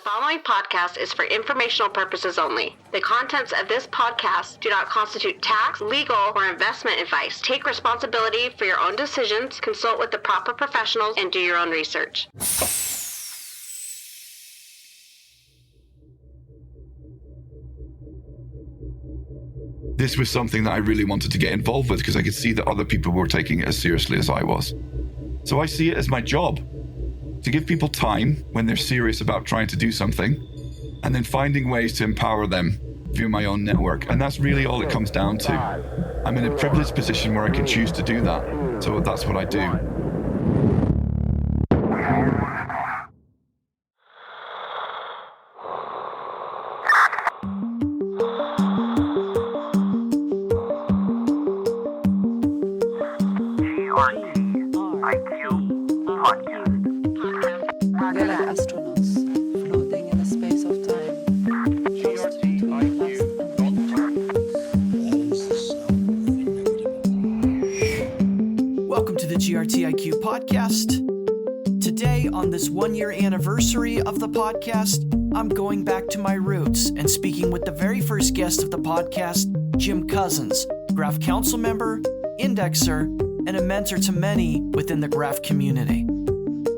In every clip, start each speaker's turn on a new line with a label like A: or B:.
A: following podcast is for informational purposes only. The contents of this podcast do not constitute tax, legal, or investment advice. Take responsibility for your own decisions, consult with the proper professionals, and do your own research.
B: This was something that I really wanted to get involved with because I could see that other people were taking it as seriously as I was. So I see it as my job to give people time when they're serious about trying to do something, and then finding ways to empower them through my own network. And that's really all it comes down to. I'm in a privileged position where I can choose to do that. So that's what I do.
C: GRTiQ Podcast.
D: We're like astronauts floating in the space of time.
E: Welcome to the GRTiQ Podcast. Today, on this 1-year anniversary of the podcast, I'm going back to my roots and speaking with the very first guest of the podcast, Jim Cousins, Graph Council member, indexer, and a mentor to many within the Graph community.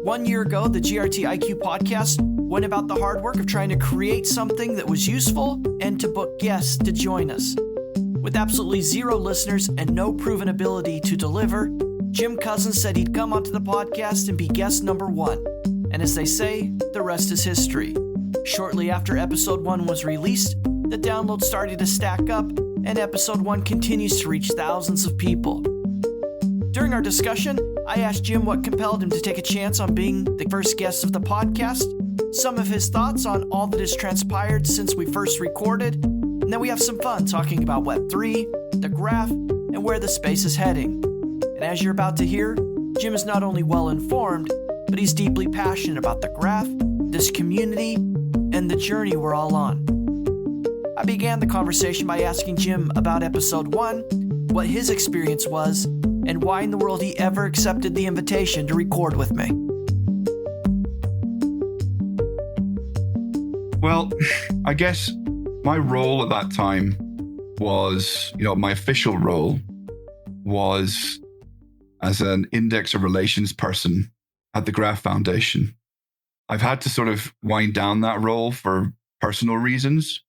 E: 1 year ago, the GRTiQ Podcast went about the hard work of trying to create something that was useful and to book guests to join us. With absolutely zero listeners and no proven ability to deliver, Jim Cousins said he'd come onto the podcast and be guest number 1. And as they say, the rest is history. Shortly after episode 1 was released, the downloads started to stack up, and episode 1 continues to reach thousands of people. During our discussion, I asked Jim what compelled him to take a chance on being the first guest of the podcast, some of his thoughts on all that has transpired since we first recorded, and then we have some fun talking about Web3, the graph, and where the space is heading. And as you're about to hear, Jim is not only well informed, but he's deeply passionate about the graph, this community, and the journey we're all on. I began the conversation by asking Jim about episode 1, what his experience was, and why in the world he ever accepted the invitation to record with me.
B: Well, I guess my role at that time was, my official role was as an indexer relations person at the Graph Foundation. I've had to sort of wind down that role for personal reasons,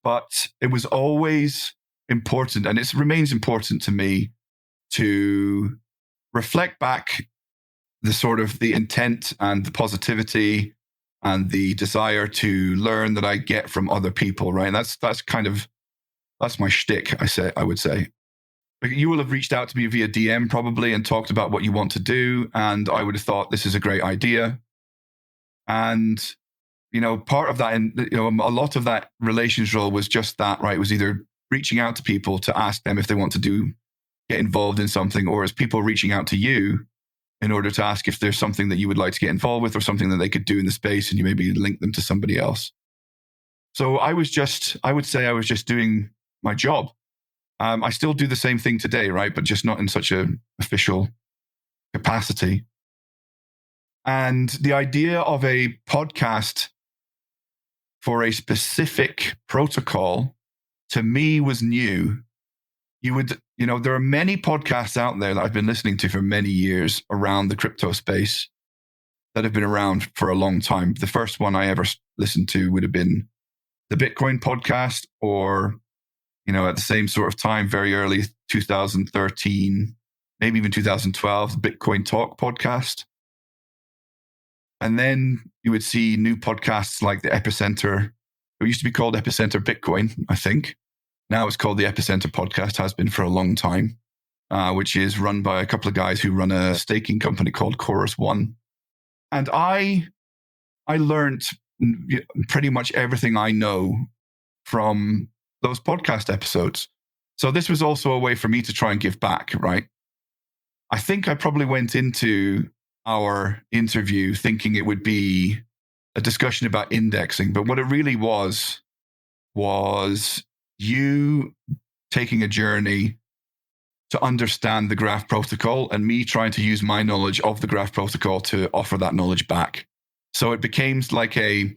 B: but it was always important, and it remains important to me, to reflect back the intent and the positivity and the desire to learn that I get from other people, right? And that's my shtick, I would say. You will have reached out to me via DM probably and talked about what you want to do, and I would have thought this is a great idea. And part of that, a lot of that relations role was just that, right? It was either reaching out to people to ask them if they want to get involved in something, or as people reaching out to you in order to ask if there's something that you would like to get involved with or something that they could do in the space, and you maybe link them to somebody else. So I would say I was just doing my job. I still do the same thing today, right? But just not in such an official capacity. And the idea of a podcast for a specific protocol to me was new. There are many podcasts out there that I've been listening to for many years around the crypto space that have been around for a long time. The first one I ever listened to would have been the Bitcoin podcast, or, at the same sort of time, very early 2013, maybe even 2012, the Bitcoin Talk podcast. And then you would see new podcasts like the Epicenter. It used to be called Epicenter Bitcoin, I think. Now it's called the Epicenter Podcast, has been for a long time, which is run by a couple of guys who run a staking company called Chorus One. And I learned pretty much everything I know from those podcast episodes. So this was also a way for me to try and give back, right? I think I probably went into our interview thinking it would be a discussion about indexing, but what it really was you taking a journey to understand the Graph protocol and me trying to use my knowledge of the Graph protocol to offer that knowledge back. So it became like a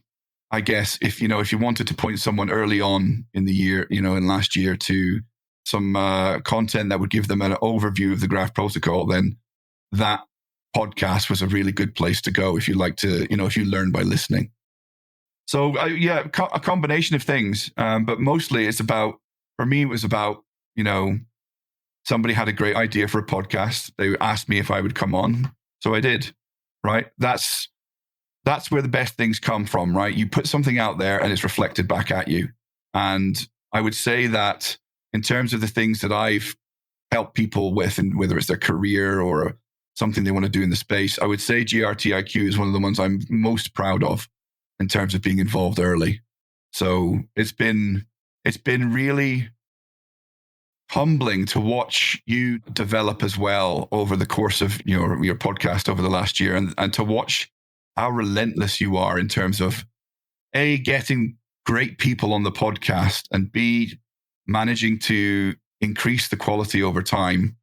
B: I guess if you wanted to point someone early on in the year, in last year to some content that would give them an overview of the graph protocol, then that podcast was a really good place to go if you like to, if you learn by listening. So a combination of things, but mostly for me, it was about, somebody had a great idea for a podcast. They asked me if I would come on. So I did, right? That's where the best things come from, right? You put something out there and it's reflected back at you. And I would say that in terms of the things that I've helped people with, and whether it's their career or something they want to do in the space, I would say GRTiQ is one of the ones I'm most proud of in terms of being involved early. So it's been really humbling to watch you develop as well over the course of your podcast over the last year, and to watch how relentless you are in terms of A, getting great people on the podcast, and B, managing to increase the quality over time,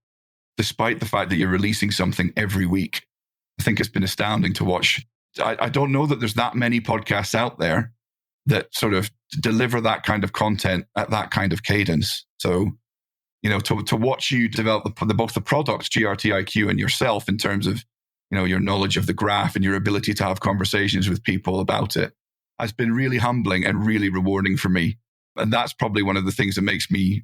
B: despite the fact that you're releasing something every week. I think it's been astounding to watch. I don't know that there's that many podcasts out there that sort of deliver that kind of content at that kind of cadence. So, to watch you develop both the product, GRTiQ, and yourself in terms of, your knowledge of the graph and your ability to have conversations with people about it has been really humbling and really rewarding for me. And that's probably one of the things that makes me,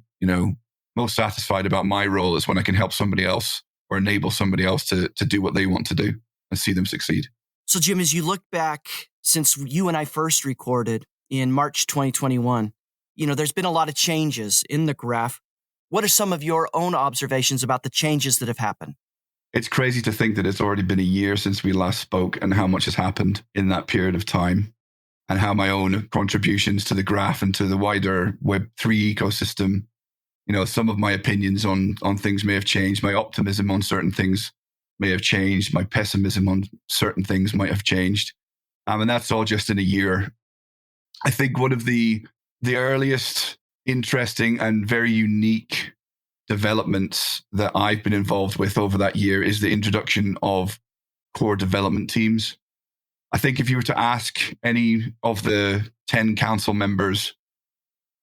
B: most satisfied about my role, is when I can help somebody else or enable somebody else to do what they want to do and see them succeed.
E: So Jim, as you look back since you and I first recorded in March 2021, there's been a lot of changes in the graph. What are some of your own observations about the changes that have happened?
B: It's crazy to think that it's already been a year since we last spoke, and how much has happened in that period of time, and how my own contributions to the graph and to the wider Web3 ecosystem, some of my opinions on things may have changed. My optimism on certain things may have changed. My pessimism on certain things might have changed. And that's all just in a year. I think one of the earliest interesting and very unique developments that I've been involved with over that year is the introduction of core development teams. I think if you were to ask any of the 10 council members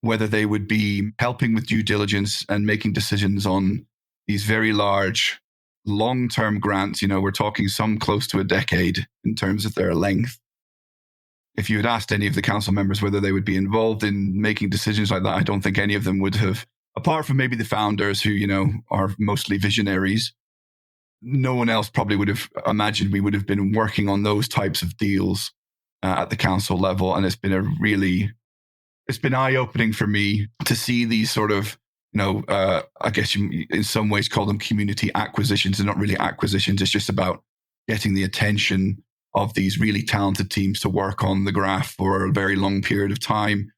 B: whether they would be helping with due diligence and making decisions on these very large long-term grants, we're talking some close to a decade in terms of their length. If you had asked any of the council members whether they would be involved in making decisions like that, I don't think any of them would have, apart from maybe the founders who, are mostly visionaries. No one else probably would have imagined we would have been working on those types of deals at the council level. And it's been eye-opening for me to see these sort of, I guess you in some ways call them community acquisitions. They're not really acquisitions. It's just about getting the attention of these really talented teams to work on the graph for a very long period of time.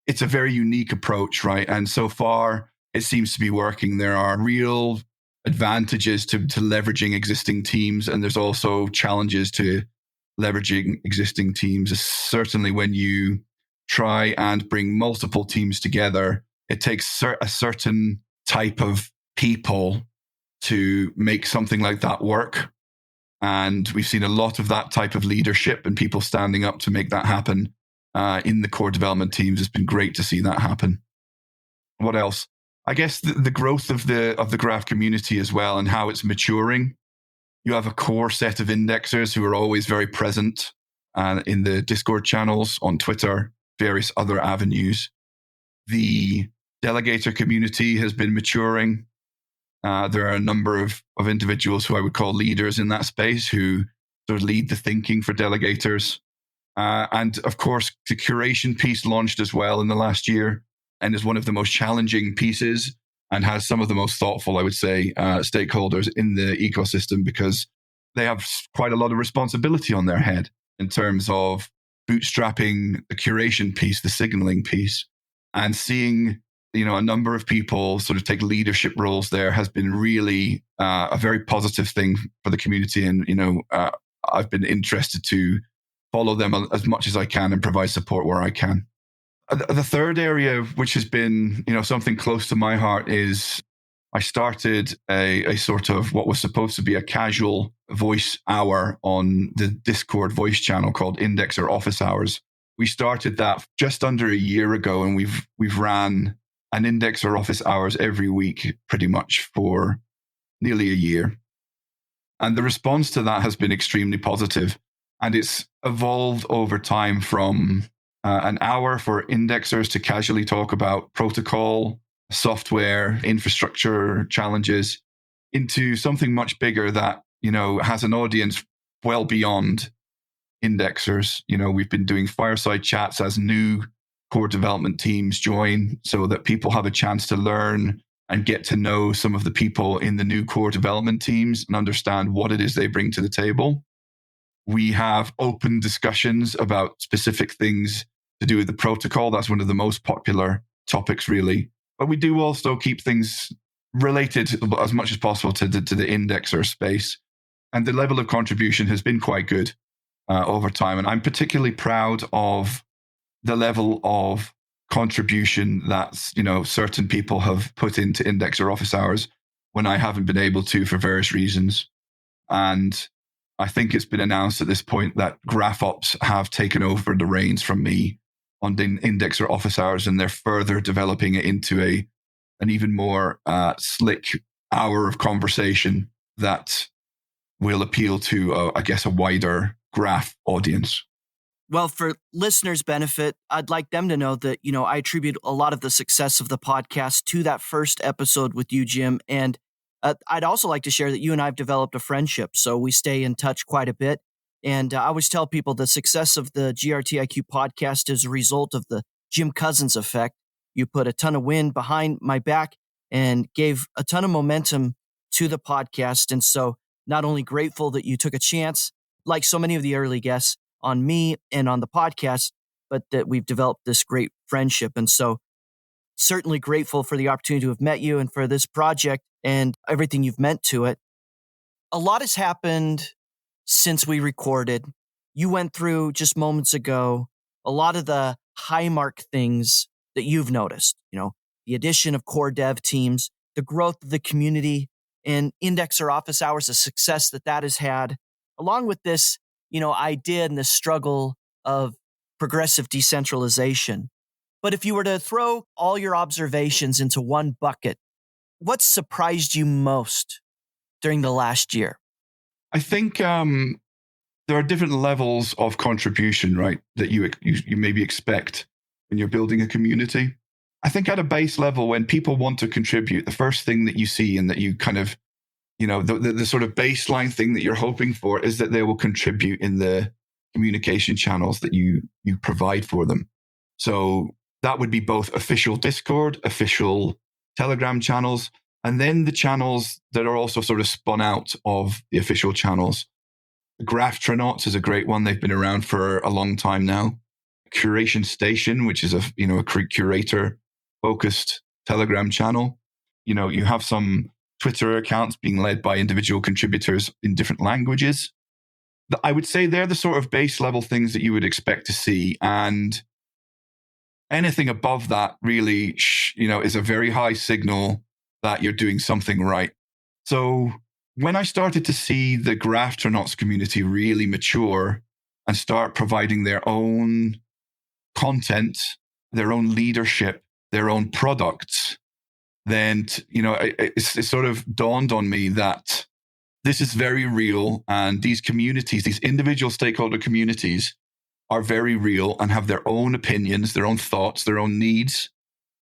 B: It's a very unique approach, right? And so far, it seems to be working. There are real advantages to leveraging existing teams, and there's also challenges to leveraging existing teams. Certainly when you try and bring multiple teams together, it takes a certain type of people to make something like that work. And we've seen a lot of that type of leadership and people standing up to make that happen in the core development teams. It's been great to see that happen. What else? I guess the growth of the graph community as well, and how it's maturing. You have a core set of indexers who are always very present in the Discord channels, on Twitter, various other avenues. The delegator community has been maturing. There are a number of individuals who I would call leaders in that space who sort of lead the thinking for delegators. And of course, the curation piece launched as well in the last year, and is one of the most challenging pieces, and has some of the most thoughtful, I would say, stakeholders in the ecosystem, because they have quite a lot of responsibility on their head in terms of bootstrapping the curation piece, the signaling piece, and seeing a number of people sort of take leadership roles there has been really a very positive thing for the community. And, I've been interested to follow them as much as I can and provide support where I can. The third area, which has been, something close to my heart, is I started a sort of what was supposed to be a casual voice hour on the Discord voice channel called Indexer Office Hours. We started that just under a year ago, and we've ran an indexer office hours every week pretty much for nearly a year. And the response to that has been extremely positive. And it's evolved over time from an hour for indexers to casually talk about protocol, software, infrastructure challenges into something much bigger that, has an audience well beyond indexers. We've been doing fireside chats as new core development teams join so that people have a chance to learn and get to know some of the people in the new core development teams and understand what it is they bring to the table. We have open discussions about specific things to do with the protocol. That's one of the most popular topics, really. But we do also keep things related as much as possible to the indexer space. And the level of contribution has been quite good over time. And I'm particularly proud of the level of contribution that, certain people have put into indexer office hours when I haven't been able to for various reasons. And I think it's been announced at this point that Graph-Ops have taken over the reins from me on the indexer office hours, and they're further developing it into an even more slick hour of conversation that will appeal to, a wider graph audience.
E: Well, for listeners' benefit, I'd like them to know that, I attribute a lot of the success of the podcast to that first episode with you, Jim. And I'd also like to share that you and I have developed a friendship, so we stay in touch quite a bit. And I always tell people the success of the GRTiQ podcast is a result of the Jim Cousins effect. You put a ton of wind behind my back and gave a ton of momentum to the podcast. And so not only grateful that you took a chance, like so many of the early guests, on me and on the podcast, but that we've developed this great friendship. And so certainly grateful for the opportunity to have met you and for this project and everything you've meant to it. A lot has happened since we recorded. You went through just moments ago a lot of the high mark things that you've noticed, the addition of core dev teams, the growth of the community, and indexer office hours, the success that has had, along with this, idea and the struggle of progressive decentralization. But if you were to throw all your observations into one bucket, what surprised you most during the last year?
B: I think there are different levels of contribution, right, that you maybe expect when you're building a community. I think at a base level, when people want to contribute, the first thing that you see and that you kind of, the sort of baseline thing that you're hoping for is that they will contribute in the communication channels that you provide for them. So that would be both official Discord, official Telegram channels, and then the channels that are also sort of spun out of the official channels. GraphTronauts is a great one. They've been around for a long time now. Curation Station, which is a curator-focused Telegram channel. You have some Twitter accounts being led by individual contributors in different languages. I would say they're the sort of base level things that you would expect to see. And anything above that really, is a very high signal that you're doing something right. So when I started to see the GraphTronauts community really mature and start providing their own content, their own leadership, their own products, then, it sort of dawned on me that this is very real. And these communities, these individual stakeholder communities are very real and have their own opinions, their own thoughts, their own needs.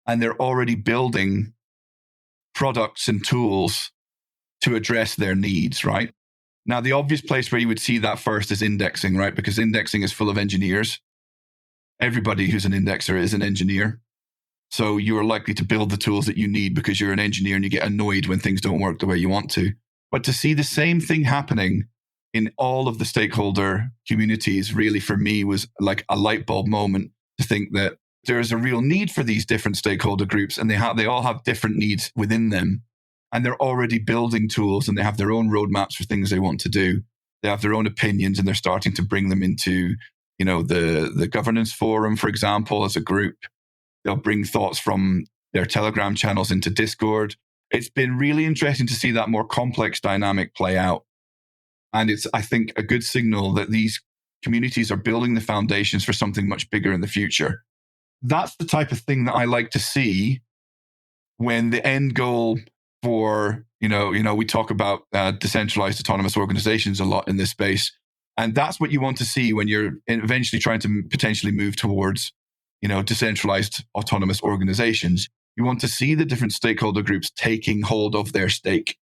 B: And they're already building products and tools to address their needs, right? Now, the obvious place where you would see that first is indexing, right? Because indexing is full of engineers. Everybody who's an indexer is an engineer. So you're likely to build the tools that you need because you're an engineer and you get annoyed when things don't work the way you want to. But to see the same thing happening in all of the stakeholder communities really for me was like a light bulb moment to think that there's a real need for these different stakeholder groups, and they all have different needs within them. And they're already building tools and they have their own roadmaps for things they want to do. They have their own opinions and they're starting to bring them into, the governance forum, for example, as a group. They'll bring thoughts from their Telegram channels into Discord. It's been really interesting to see that more complex dynamic play out. And it's, I think, a good signal that these communities are building the foundations for something much bigger in the future. That's the type of thing that I like to see when the end goal for, we talk about decentralized autonomous organizations a lot in this space. And that's what you want to see when you're eventually trying to potentially move towards, decentralized autonomous organizations. You want to see the different stakeholder groups taking hold of their stake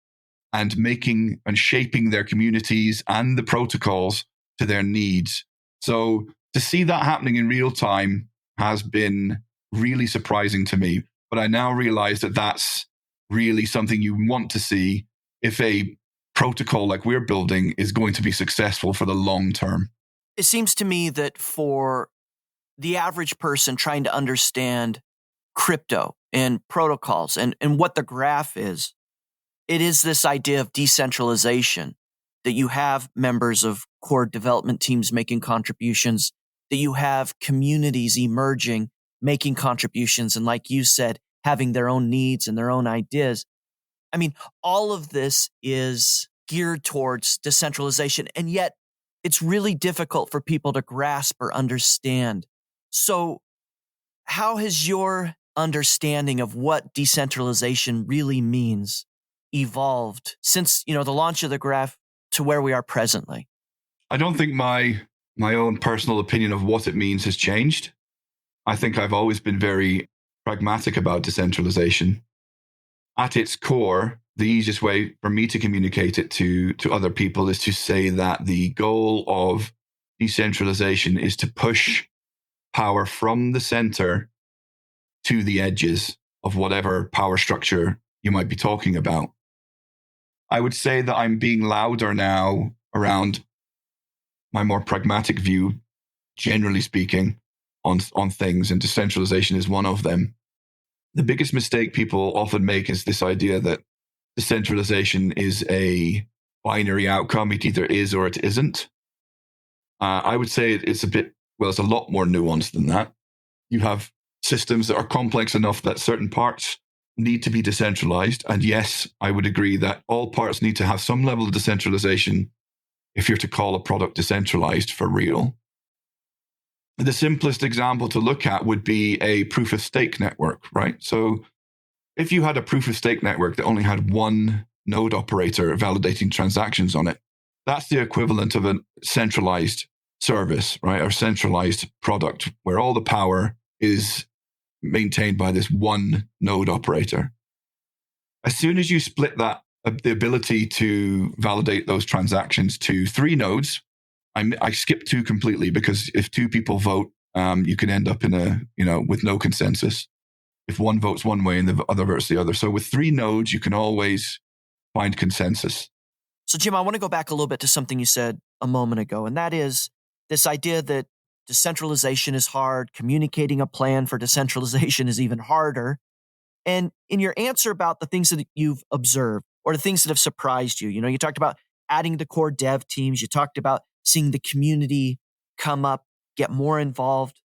B: and making and shaping their communities and the protocols to their needs. So to see that happening in real time has been really surprising to me. But I now realize that that's really something you want to see if a protocol like we're building is going to be successful for the long term.
E: It seems to me that for the average person trying to understand crypto and protocols and what the graph is, it is this idea of decentralization, that you have members of core development teams making contributions, that you have communities emerging, making contributions, and like you said, having their own needs and their own ideas. I mean, all of this is geared towards decentralization, and yet it's really difficult for people to grasp or understand. So how has your understanding of what decentralization really means evolved since, the launch of the graph to where we are presently?
B: I don't think my own personal opinion of what it means has changed. I think I've always been very pragmatic about decentralization. At its core, the easiest way for me to communicate it to other people is to say that the goal of decentralization is to push power from the center to the edges of whatever power structure you might be talking about. I would say that I'm being louder now around my more pragmatic view, generally speaking, on things, and decentralization is one of them. The biggest mistake people often make is this idea that decentralization is a binary outcome. It either is or it isn't. I would say it's a lot more nuanced than that. You have systems that are complex enough that certain parts need to be decentralized. And yes, I would agree that all parts need to have some level of decentralization if you're to call a product decentralized for real. The simplest example to look at would be a proof of stake network, right? So if you had a proof of stake network that only had one node operator validating transactions on it, that's the equivalent of a centralized service, right? Or centralized product where all the power is maintained by this one node operator. As soon as you split that, the ability to validate those transactions to 3 nodes, I skip 2 completely, because if 2 people vote, you can end up in with no consensus. If one votes one way and the other votes the other. So with 3 nodes, you can always find consensus.
E: So Jim, I want to go back a little bit to something you said a moment ago, and that is this idea that decentralization is hard, communicating a plan for decentralization is even harder. And in your answer about the things that you've observed or the things that have surprised you, you talked about adding the core dev teams, you talked about seeing the community come up, get more involved.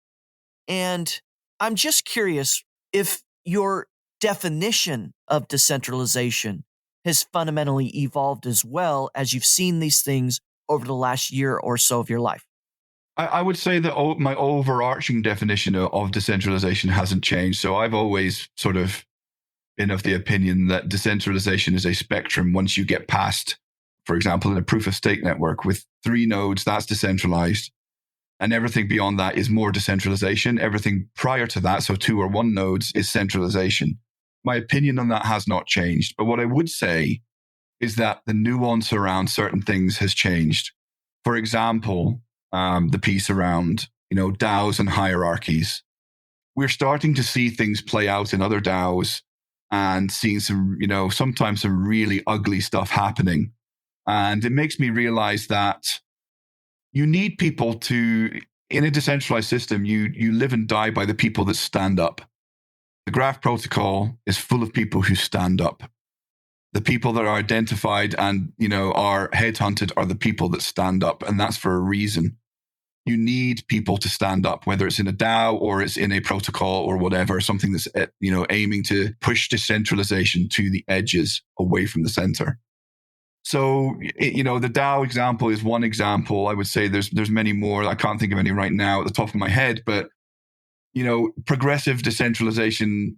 E: And I'm just curious if your definition of decentralization has fundamentally evolved as well as you've seen these things over the last year or so of your life.
B: I would say that my overarching definition of decentralization hasn't changed. So I've always sort of been of the opinion that decentralization is a spectrum. Once you get past, for example, in a proof of stake network with 3 nodes, that's decentralized. And everything beyond that is more decentralization. Everything prior to that, so 2 or 1 nodes, is centralization. My opinion on that has not changed. But what I would say is that the nuance around certain things has changed. For example, the piece around, DAOs and hierarchies. We're starting to see things play out in other DAOs and seeing some, sometimes some really ugly stuff happening. And it makes me realize that you need people to, in a decentralized system, you live and die by the people that stand up. The Graph protocol is full of people who stand up. The people that are identified and, are headhunted are the people that stand up. And that's for a reason. You need people to stand up, whether it's in a DAO or it's in a protocol or whatever, something that's, aiming to push decentralization to the edges away from the center. So, the DAO example is one example. I would say there's many more. I can't think of any right now at the top of my head, but, progressive decentralization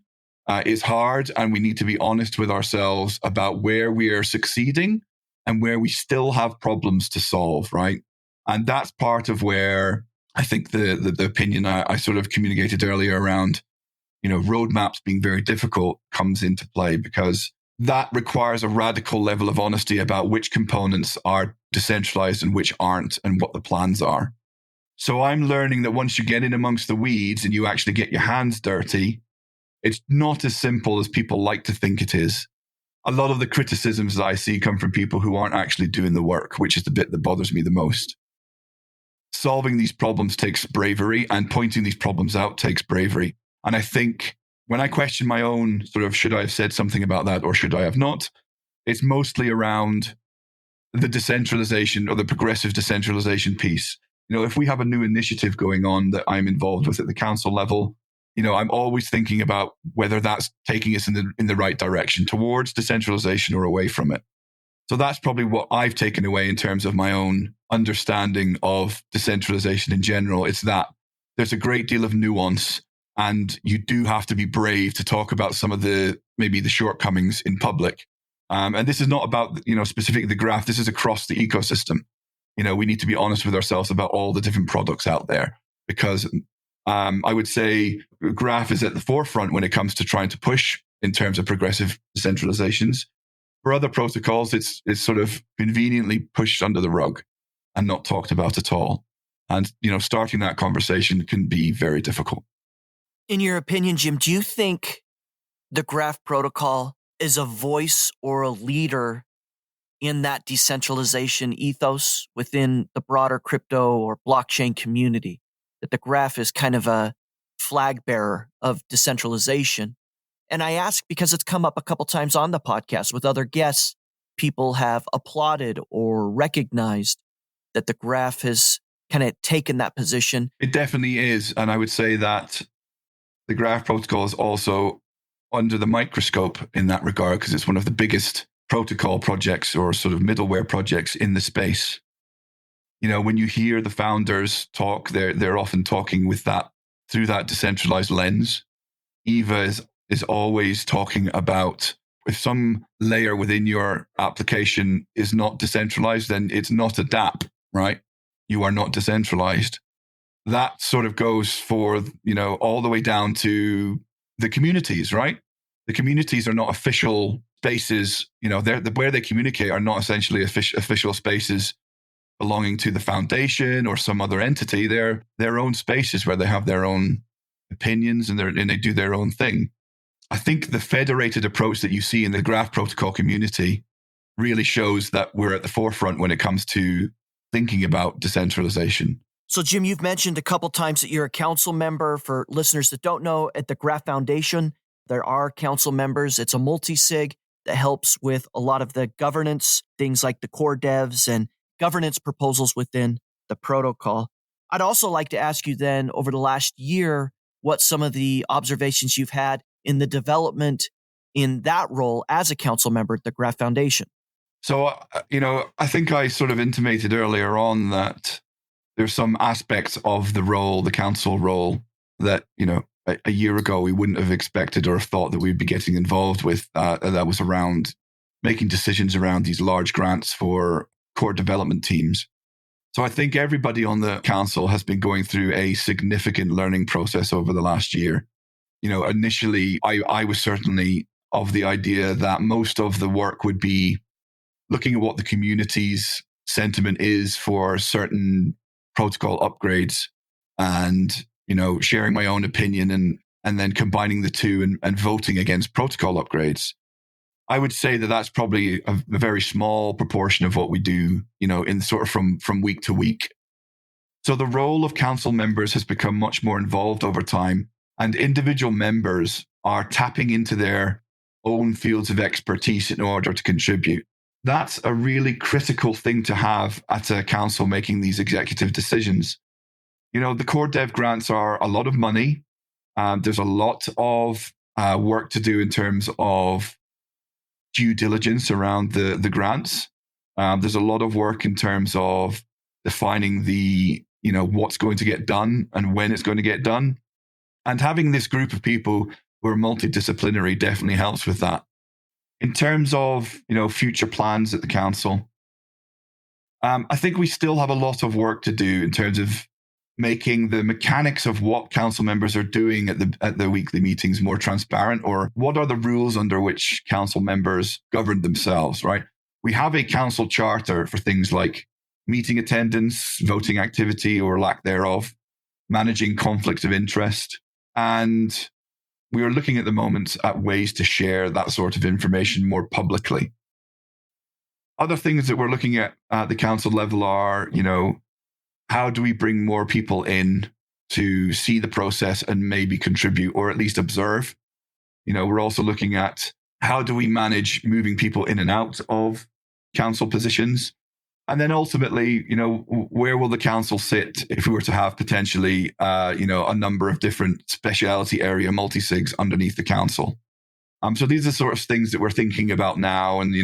B: is hard, and we need to be honest with ourselves about where we are succeeding and where we still have problems to solve, right? And that's part of where I think the opinion I sort of communicated earlier around, roadmaps being very difficult comes into play, because that requires a radical level of honesty about which components are decentralized and which aren't, and what the plans are. So I'm learning that once you get in amongst the weeds and you actually get your hands dirty, it's not as simple as people like to think it is. A lot of the criticisms that I see come from people who aren't actually doing the work, which is the bit that bothers me the most. Solving these problems takes bravery, and pointing these problems out takes bravery. And I think when I question my own sort of, should I have said something about that or should I have not, it's mostly around the decentralization or the progressive decentralization piece. If we have a new initiative going on that I'm involved with at the council level, I'm always thinking about whether that's taking us in the right direction towards decentralization or away from it. So that's probably what I've taken away in terms of my own understanding of decentralization in general. It's that there's a great deal of nuance, and you do have to be brave to talk about some of maybe the shortcomings in public. And this is not about, specifically the graph. This is across the ecosystem. We need to be honest with ourselves about all the different products out there, because I would say graph is at the forefront when it comes to trying to push in terms of progressive decentralizations. For other protocols, it's sort of conveniently pushed under the rug and not talked about at all. And, starting that conversation can be very difficult.
E: In your opinion, Jim, do you think the graph protocol is a voice or a leader in that decentralization ethos within the broader crypto or blockchain community? That the graph is kind of a flag bearer of decentralization? And I ask because it's come up a couple times on the podcast with other guests. People have applauded or recognized that the graph has kind of taken that position.
B: It definitely is. And I would say that the graph protocol is also under the microscope in that regard, because it's one of the biggest protocol projects or sort of middleware projects in the space. When you hear the founders talk, they're often talking through that decentralized lens. Eva is always talking about, if some layer within your application is not decentralized, then it's not a dApp, right? You are not decentralized. That sort of goes for, all the way down to the communities, right? The communities are not official spaces, where they communicate are not essentially official spaces belonging to the foundation or some other entity. They're their own spaces where they have their own opinions and they do their own thing. I think the federated approach that you see in the graph protocol community really shows that we're at the forefront when it comes to thinking about decentralization.
E: So, Jim, you've mentioned a couple times that you're a council member. For listeners that don't know, at the Graph Foundation, there are council members. It's a multi-sig that helps with a lot of the governance, things like the core devs and governance proposals within the protocol. I'd also like to ask you then, over the last year, what some of the observations you've had in the development in that role as a council member at the Graph Foundation.
B: So, I think I sort of intimated earlier on that there's some aspects of the role, the council role, that, a year ago we wouldn't have expected or have thought that we'd be getting involved with. That was around making decisions around these large grants for core development teams. So I think everybody on the council has been going through a significant learning process over the last year. Initially, I was certainly of the idea that most of the work would be looking at what the community's sentiment is for certain protocol upgrades and, sharing my own opinion and then combining the two and voting against protocol upgrades. I would say that that's probably a very small proportion of what we do, in sort of from week to week. So the role of council members has become much more involved over time, and individual members are tapping into their own fields of expertise in order to contribute. That's a really critical thing to have at a council making these executive decisions. The core dev grants are a lot of money. There's a lot of work to do in terms of due diligence around the grants. There's a lot of work in terms of defining what's going to get done and when it's going to get done. And having this group of people who are multidisciplinary definitely helps with that. In terms of, future plans at the council, I think we still have a lot of work to do in terms of making the mechanics of what council members are doing at the weekly meetings more transparent, or what are the rules under which council members govern themselves, right? We have a council charter for things like meeting attendance, voting activity or lack thereof, managing conflicts of interest. And we are looking at the moment at ways to share that sort of information more publicly. Other things that we're looking at the council level are, how do we bring more people in to see the process and maybe contribute or at least observe? We're also looking at how do we manage moving people in and out of council positions? And then ultimately, where will the council sit if we were to have potentially, a number of different speciality area multi-sigs underneath the council? So these are sort of things that we're thinking about now. And,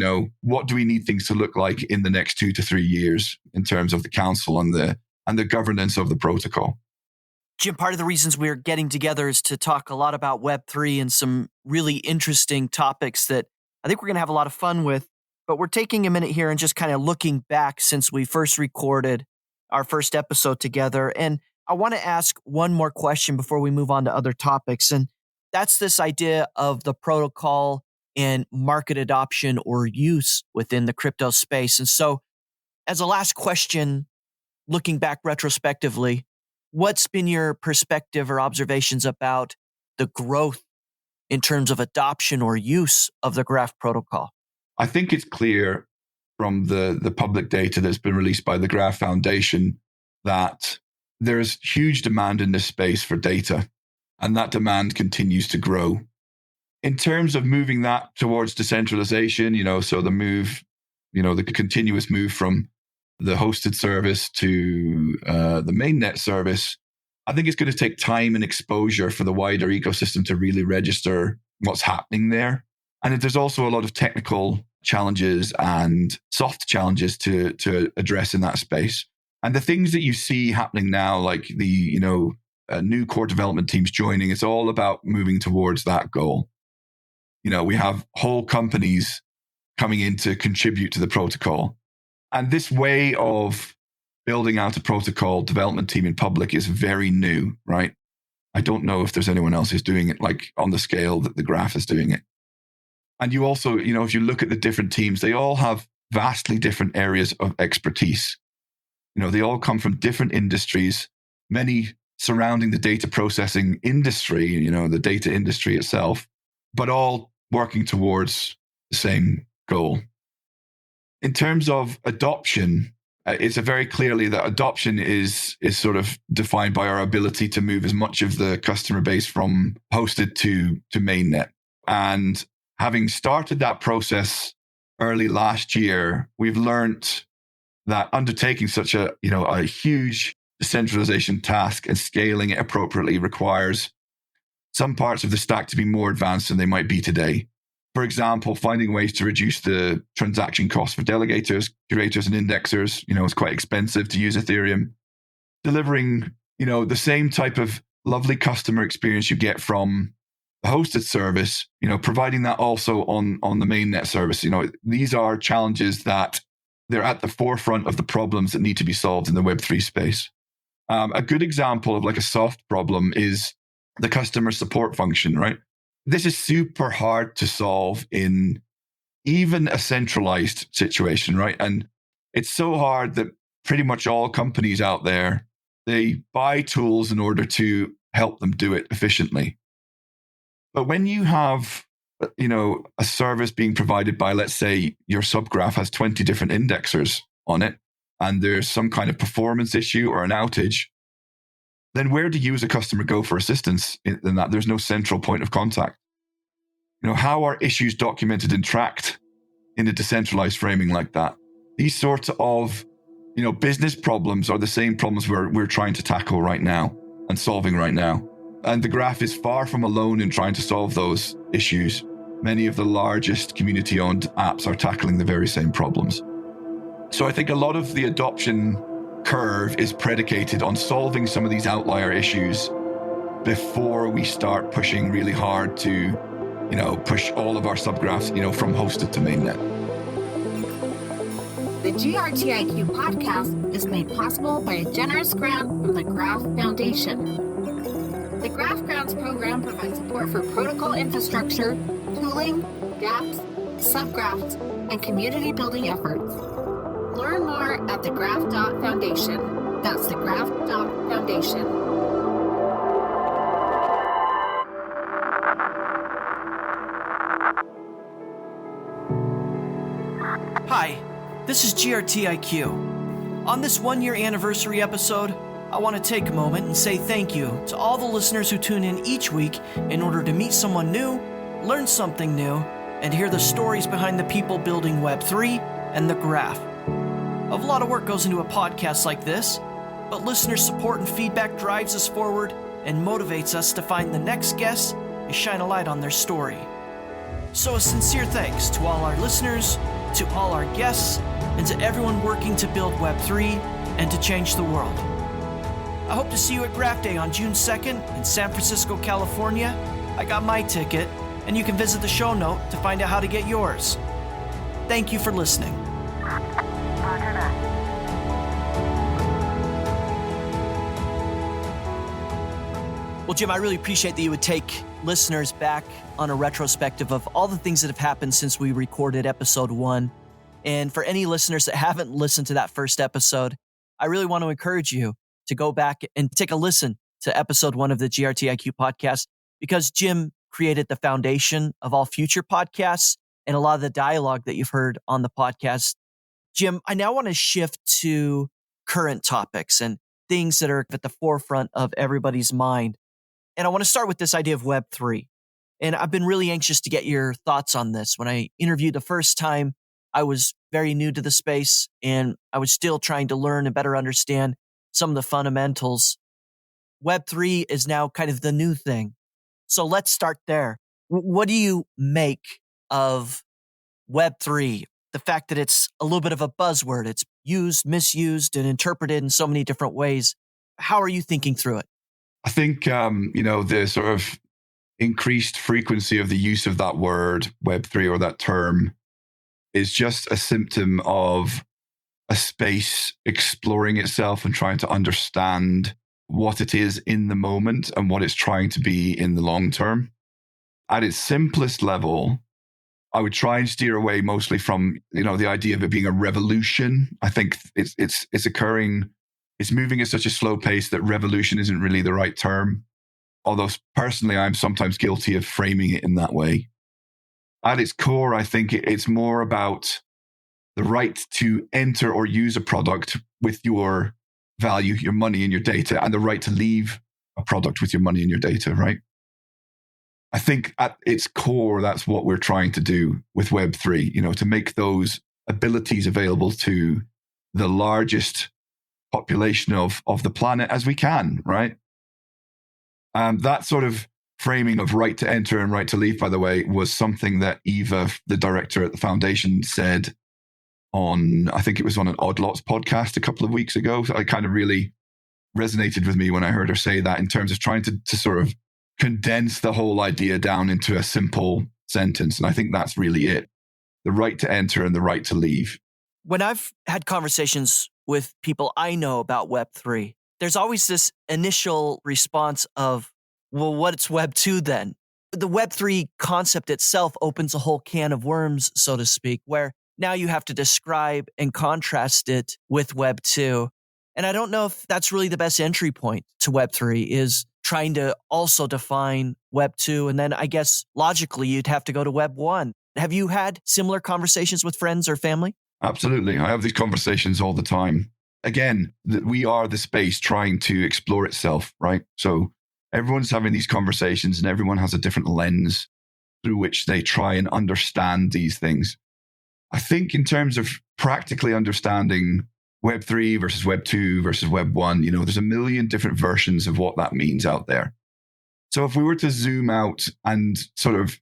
B: what do we need things to look like in the next 2 to 3 years in terms of the council and the governance of the protocol?
E: Jim, part of the reasons we're getting together is to talk a lot about Web3 and some really interesting topics that I think we're going to have a lot of fun with. But we're taking a minute here and just kind of looking back since we first recorded our first episode together. And I want to ask one more question before we move on to other topics. And that's this idea of the protocol and market adoption or use within the crypto space. And so as a last question, looking back retrospectively, what's been your perspective or observations about the growth in terms of adoption or use of the Graph protocol?
B: I think it's clear from the public data that's been released by the Graph Foundation that there's huge demand in this space for data, and that demand continues to grow. In terms of moving that towards decentralization, so the move, the continuous move from the hosted service to the mainnet service, I think it's going to take time and exposure for the wider ecosystem to really register what's happening there. And there's also a lot of technical challenges and soft challenges to address in that space. And the things that you see happening now, like the new core development teams joining, it's all about moving towards that goal. We have whole companies coming in to contribute to the protocol. And this way of building out a protocol development team in public is very new, right? I don't know if there's anyone else who's doing it like on the scale that the Graph is doing it. And you also, if you look at the different teams, they all have vastly different areas of expertise. They all come from different industries, many surrounding the data processing industry, the data industry itself, but all working towards the same goal. In terms of adoption, it's very clearly that adoption is sort of defined by our ability to move as much of the customer base from hosted to mainnet. And having started that process early last year, we've learned that undertaking such a huge decentralization task and scaling it appropriately requires some parts of the stack to be more advanced than they might be today. For example, finding ways to reduce the transaction costs for delegators, curators, and indexers. It's quite expensive to use Ethereum. Delivering, the same type of lovely customer experience you get from the hosted service, providing that also on the mainnet service. These are challenges that they're at the forefront of the problems that need to be solved in the Web3 space. A good example of like a soft problem is the customer support function, right? This is super hard to solve in even a centralized situation, right? And it's so hard that pretty much all companies out there, they buy tools in order to help them do it efficiently. But when you have, a service being provided by, let's say, your subgraph has 20 different indexers on it, and there's some kind of performance issue or an outage, then where do you as a customer go for assistance in that? There's no central point of contact. How are issues documented and tracked in a decentralized framing like that? These sorts of, business problems are the same problems we're trying to tackle right now and solving right now. And the Graph is far from alone in trying to solve those issues. Many of the largest community-owned apps are tackling the very same problems. So I think a lot of the adoption curve is predicated on solving some of these outlier issues before we start pushing really hard to, push all of our subgraphs, from hosted to mainnet.
A: The GRTiQ Podcast is made possible by a generous grant from the Graph Foundation. The Graph Grants program provides support for protocol infrastructure, tooling, dApps, subgraphs, and community building efforts. Learn more at thegraph.foundation. That's thegraph.foundation.
E: Hi, this is GRTiQ. On this 1-year anniversary episode, I want to take a moment and say thank you to all the listeners who tune in each week in order to meet someone new, learn something new, and hear the stories behind the people building Web3 and the graph. A lot of work goes into a podcast like this, but listener support and feedback drives us forward and motivates us to find the next guest and shine a light on their story. So a sincere thanks to all our listeners, to all our guests, and to everyone working to build Web3 and to change the world. I hope to see you at Graph Day on June 2nd in San Francisco, California. I got my ticket, and you can visit the show note to find out how to get yours. Thank you for listening. Well, Jim, I really appreciate that you would take listeners back on a retrospective of all the things that have happened since we recorded episode 1. And for any listeners that haven't listened to that first episode, I really want to encourage you to go back and take a listen to episode 1 of the GRTiQ podcast, because Jim created the foundation of all future podcasts and a lot of the dialogue that you've heard on the podcast. Jim, I now want to shift to current topics and things that are at the forefront of everybody's mind. And I want to start with this idea of Web3. And I've been really anxious to get your thoughts on this. When I interviewed the first time, I was very new to the space and I was still trying to learn and better understand some of the fundamentals. Web3 is now kind of the new thing. So let's start there. What do you make of Web3? The fact that it's a little bit of a buzzword. It's used, misused, and interpreted in so many different ways. How are you thinking through it?
B: I think, the sort of increased frequency of the use of that word, Web3, or that term, is just a symptom of a space exploring itself and trying to understand what it is in the moment and what it's trying to be in the long term. At its simplest level, I would try and steer away mostly from, the idea of it being a revolution. I think it's occurring. It's moving at such a slow pace that revolution isn't really the right term. Although personally, I'm sometimes guilty of framing it in that way. At its core, I think it's more about the right to enter or use a product with your value, your money and your data, and the right to leave a product with your money and your data, right? I think at its core, that's what we're trying to do with Web3, to make those abilities available to the largest population of the planet as we can, right? That sort of framing of right to enter and right to leave, by the way, was something that Eva, the director at the foundation, said I think it was on an Odd Lots podcast a couple of weeks ago. So it kind of really resonated with me when I heard her say that, in terms of trying to sort of condense the whole idea down into a simple sentence. And I think that's really it. The right to enter and the right to leave.
E: When I've had conversations with people I know about Web3, there's always this initial response of, well, what's Web 2 then? The Web3 concept itself opens a whole can of worms, so to speak, where now you have to describe and contrast it with Web 2. And I don't know if that's really the best entry point to Web3, is trying to also define Web 2. And then I guess logically you'd have to go to Web 1. Have you had similar conversations with friends or family?
B: Absolutely. I have these conversations all the time. Again, we are the space trying to explore itself, right? So everyone's having these conversations and everyone has a different lens through which they try and understand these things. I think in terms of practically understanding Web 3 versus Web 2 versus Web 1, there's a million different versions of what that means out there. So if we were to zoom out and sort of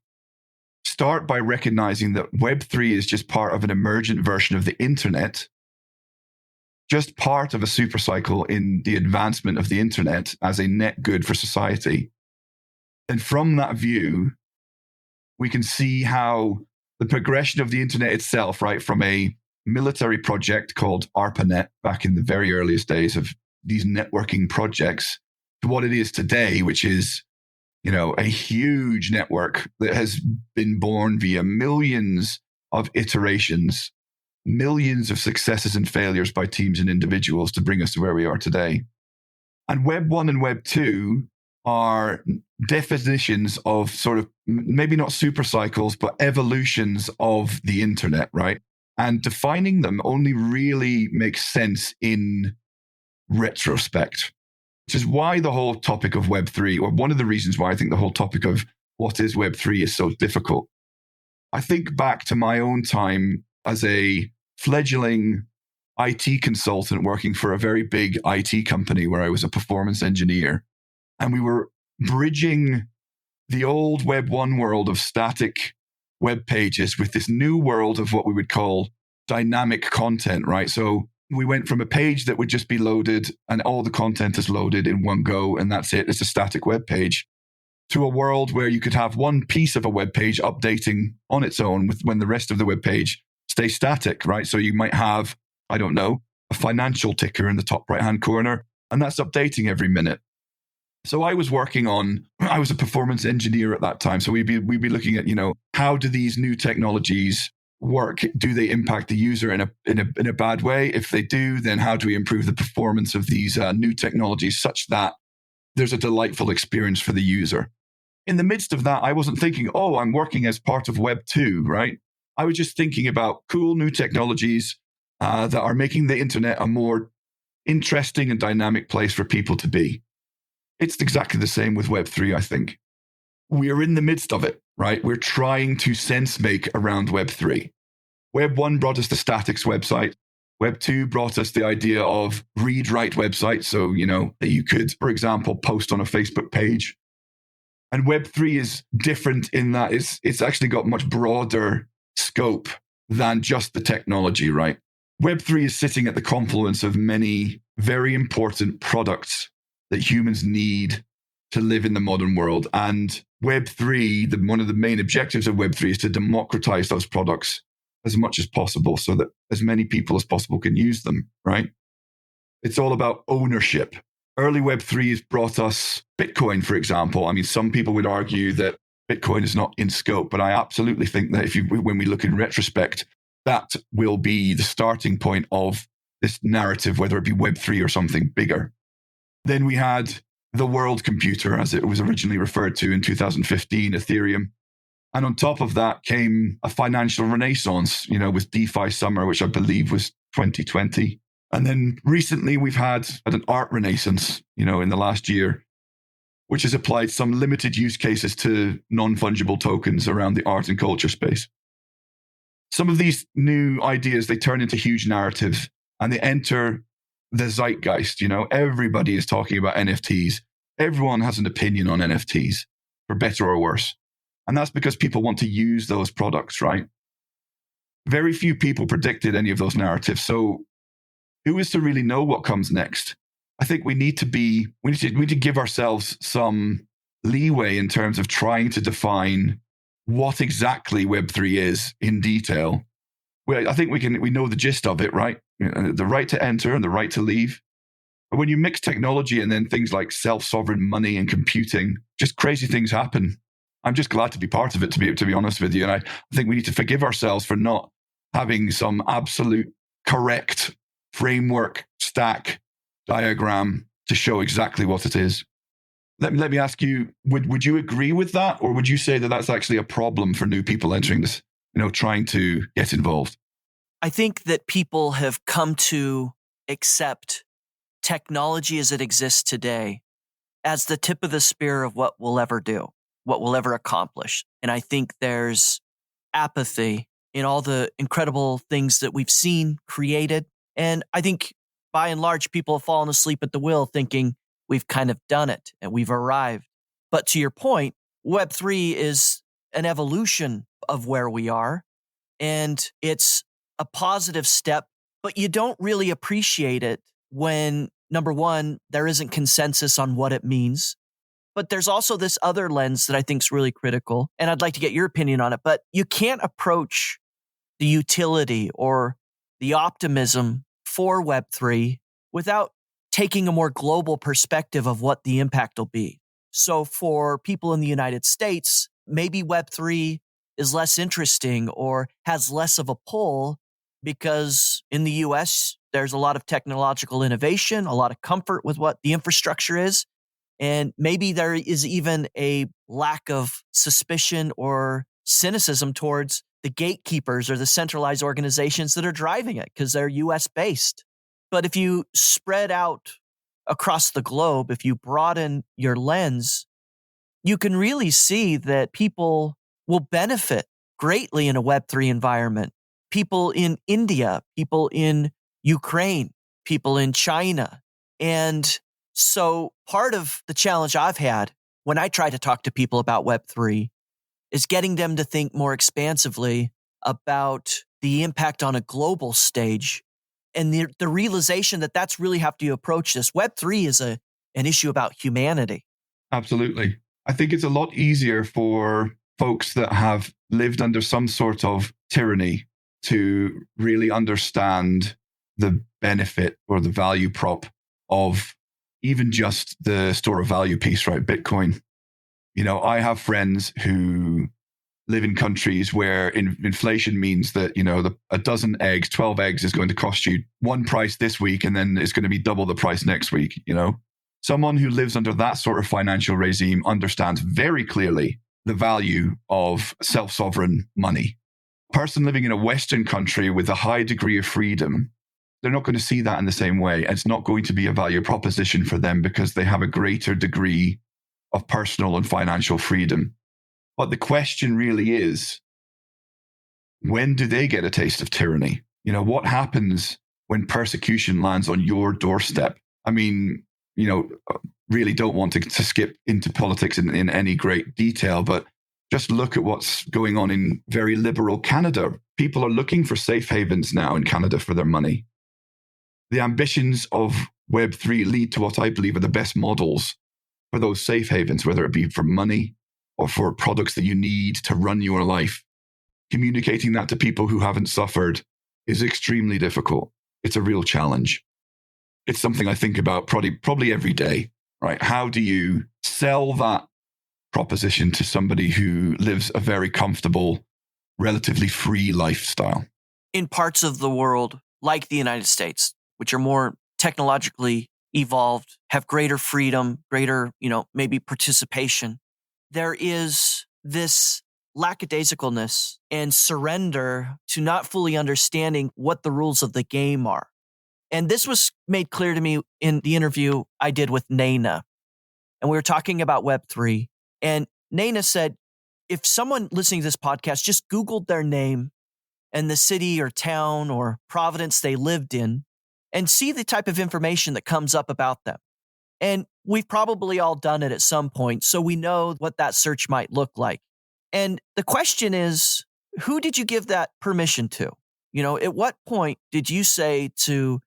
B: start by recognizing that Web 3 is just part of an emergent version of the internet, just part of a super cycle in the advancement of the internet as a net good for society. And from that view, we can see how the progression of the internet itself, right, from a military project called ARPANET back in the very earliest days of these networking projects to what it is today, which is, a huge network that has been born via millions of iterations, millions of successes and failures by teams and individuals to bring us to where we are today. And Web 1 and Web 2 are definitions of sort of maybe not super cycles, but evolutions of the internet, right? And defining them only really makes sense in retrospect, which is why the whole topic of Web3, or one of the reasons why I think the whole topic of what is Web3 is so difficult. I think back to my own time as a fledgling IT consultant working for a very big IT company where I was a performance engineer. And we were bridging the old Web 1 world of static web pages with this new world of what we would call dynamic content, right? So we went from a page that would just be loaded and all the content is loaded in one go, and that's it. It's a static web page, to a world where you could have one piece of a web page updating on its own when the rest of the web page stays static, right? So you might have, I don't know, a financial ticker in the top right-hand corner, and that's updating every minute. So I was a performance engineer at that time. So we'd be looking at, how do these new technologies work? Do they impact the user in a bad way? If they do, then how do we improve the performance of these new technologies such that there's a delightful experience for the user? In the midst of that, I wasn't thinking, I'm working as part of Web 2, right? I was just thinking about cool new technologies that are making the internet a more interesting and dynamic place for people to be. It's exactly the same with Web 3, I think. We are in the midst of it, right? We're trying to sense make around Web 3. Web 1 brought us the statics website. Web 2 brought us the idea of read-write websites. So, that you could, for example, post on a Facebook page. And Web 3 is different in that it's actually got much broader scope than just the technology, right? Web 3 is sitting at the confluence of many very important products that humans need to live in the modern world. And Web 3, one of the main objectives of Web 3 is to democratize those products as much as possible so that as many people as possible can use them, right? It's all about ownership. Early Web 3 has brought us Bitcoin, for example. I mean, some people would argue that Bitcoin is not in scope, but I absolutely think that when we look in retrospect, that will be the starting point of this narrative, whether it be Web 3 or something bigger. Then we had the world computer, as it was originally referred to in 2015, Ethereum. And on top of that came a financial renaissance, with DeFi summer, which I believe was 2020. And then recently we've had an art renaissance, in the last year, which has applied some limited use cases to non-fungible tokens around the art and culture space. Some of these new ideas, they turn into huge narratives and they enter the zeitgeist. Everybody is talking about NFTs. Everyone has an opinion on NFTs, for better or worse. And that's because people want to use those products, right? Very few people predicted any of those narratives. So who is to really know what comes next? I think we need to give ourselves some leeway in terms of trying to define what exactly Web3 is in detail. Well, I think we know the gist of it, right? The right to enter and the right to leave. But when you mix technology and then things like self-sovereign money and computing, just crazy things happen. I'm just glad to be part of it, to be honest with you. And I think we need to forgive ourselves for not having some absolute correct framework, stack, diagram to show exactly what it is. Let me ask you, would you agree with that? Or would you say that that's actually a problem for new people entering this, trying to get involved?
E: I think that people have come to accept technology as it exists today as the tip of the spear of what we'll ever do, what we'll ever accomplish. And I think there's apathy in all the incredible things that we've seen created. And I think by and large, people have fallen asleep at the wheel thinking we've kind of done it and we've arrived. But to your point, Web3 is an evolution of where we are. And it's a positive step but you don't really appreciate it when, number one, there isn't consensus on what it means. But there's also this other lens that I think is really critical, and I'd like to get your opinion on it. But you can't approach the utility or the optimism for Web3 without taking a more global perspective of what the impact will be. So for people in the United States, maybe Web3 is less interesting or has less of a pull because in the US, there's a lot of technological innovation, a lot of comfort with what the infrastructure is. And maybe there is even a lack of suspicion or cynicism towards the gatekeepers or the centralized organizations that are driving it because they're US based. But if you spread out across the globe, if you broaden your lens, you can really see that people will benefit greatly in a Web3 environment. People in India, people in Ukraine, people in China. And so part of the challenge I've had when I try to talk to people about Web3 is getting them to think more expansively about the impact on a global stage and the realization that that's really how you approach this. Web3 is an issue about humanity.
B: Absolutely. I think it's a lot easier for folks that have lived under some sort of tyranny to really understand the benefit or the value prop of even just the store of value piece, right? Bitcoin. You know, I have friends who live in countries where inflation means that, you know, a dozen eggs, 12 eggs is going to cost you one price this week, and then it's going to be double the price next week, you know? Someone who lives under that sort of financial regime understands very clearly the value of self-sovereign money. A person living in a Western country with a high degree of freedom, they're not going to see that in the same way. It's not going to be a value proposition for them because they have a greater degree of personal and financial freedom. But the question really is, when do they get a taste of tyranny? You know, what happens when persecution lands on your doorstep? I mean, you know, really don't want to skip into politics in any great detail, but just look at what's going on in very liberal Canada. People are looking for safe havens now in Canada for their money. The ambitions of Web3 lead to what I believe are the best models for those safe havens, whether it be for money or for products that you need to run your life. Communicating that to people who haven't suffered is extremely difficult. It's a real challenge. It's something I think about probably every day, right? How do you sell that proposition to somebody who lives a very comfortable, relatively free lifestyle?
E: In parts of the world, like the United States, which are more technologically evolved, have greater freedom, greater, maybe participation, there is this lackadaisicalness and surrender to not fully understanding what the rules of the game are. And this was made clear to me in the interview I did with Naina. And we were talking about Web3. And Naina said, if someone listening to this podcast just Googled their name and the city or town or province they lived in and see the type of information that comes up about them. And we've probably all done it at some point, so we know what that search might look like. And the question is, who did you give that permission to? At what point did you say to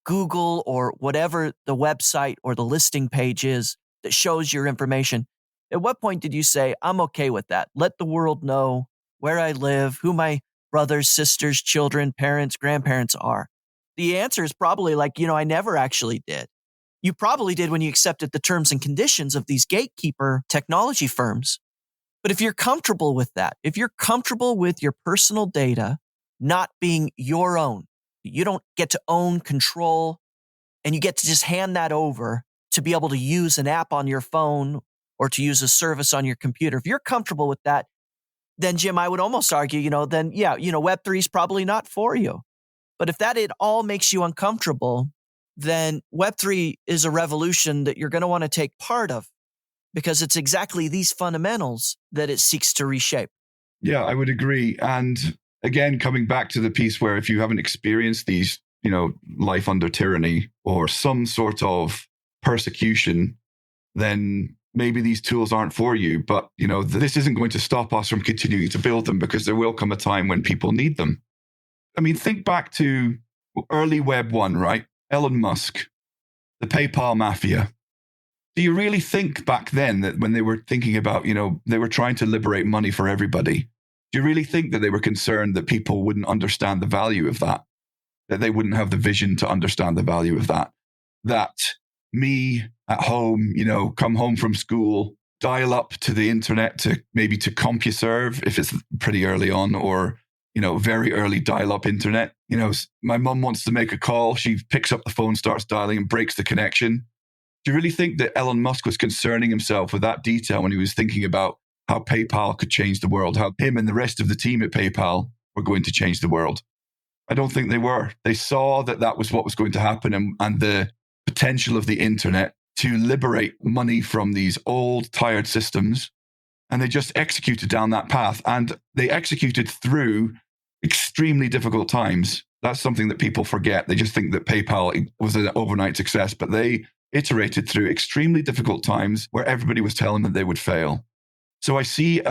E: Google or whatever the website or the listing page is that shows your information, at what point did you say, I'm okay with that? Let the world know where I live, who my brothers, sisters, children, parents, grandparents are. The answer is probably I never actually did. You probably did when you accepted the terms and conditions of these gatekeeper technology firms. But if you're comfortable with that, if you're comfortable with your personal data not being your own, you don't get to own, control, and you get to just hand that over to be able to use an app on your phone or to use a service on your computer. If you're comfortable with that, then Jim, I would almost argue, Web3 is probably not for you. But if that it all makes you uncomfortable, then Web3 is a revolution that you're going to want to take part of because it's exactly these fundamentals that it seeks to reshape.
B: Yeah, I would agree. And again, coming back to the piece where if you haven't experienced these, life under tyranny or some sort of persecution, then maybe these tools aren't for you. But, this isn't going to stop us from continuing to build them because there will come a time when people need them. I mean, think back to early Web 1, right? Elon Musk, the PayPal mafia. Do you really think back then that when they were thinking about, they were trying to liberate money for everybody, do you really think that they were concerned that people wouldn't understand the value of that they wouldn't have the vision to understand the value of that? That me at home, come home from school, dial up to the internet to CompuServe if it's pretty early on, or, very early dial-up internet. My mum wants to make a call. She picks up the phone, starts dialing and breaks the connection. Do you really think that Elon Musk was concerning himself with that detail when he was thinking about how PayPal could change the world, how him and the rest of the team at PayPal were going to change the world? I don't think they were. They saw that was what was going to happen, and the potential of the internet to liberate money from these old, tired systems. And they just executed down that path. And they executed through extremely difficult times. That's something that people forget. They just think that PayPal was an overnight success, but they iterated through extremely difficult times where everybody was telling them they would fail. So I see,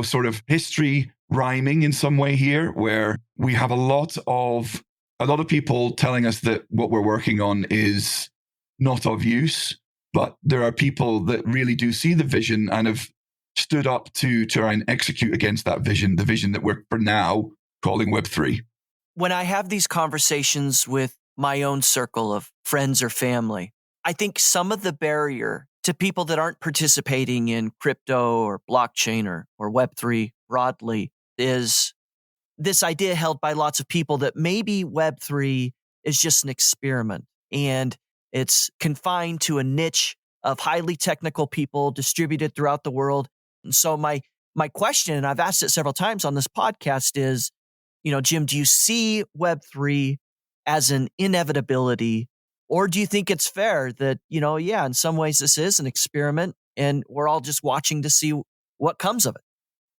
B: sort of history rhyming in some way here, where we have a lot of people telling us that what we're working on is not of use, but there are people that really do see the vision and have stood up to try and execute against that vision, the vision that we're for now calling Web3.
E: When I have these conversations with my own circle of friends or family, I think some of the barrier to people that aren't participating in crypto or blockchain or Web3 broadly is this idea held by lots of people that maybe Web3 is just an experiment and it's confined to a niche of highly technical people distributed throughout the world. And so my question, and I've asked it several times on this podcast, is, Jim, do you see Web3 as an inevitability, or do you think it's fair that, in some ways this is an experiment and we're all just watching to see what comes of it?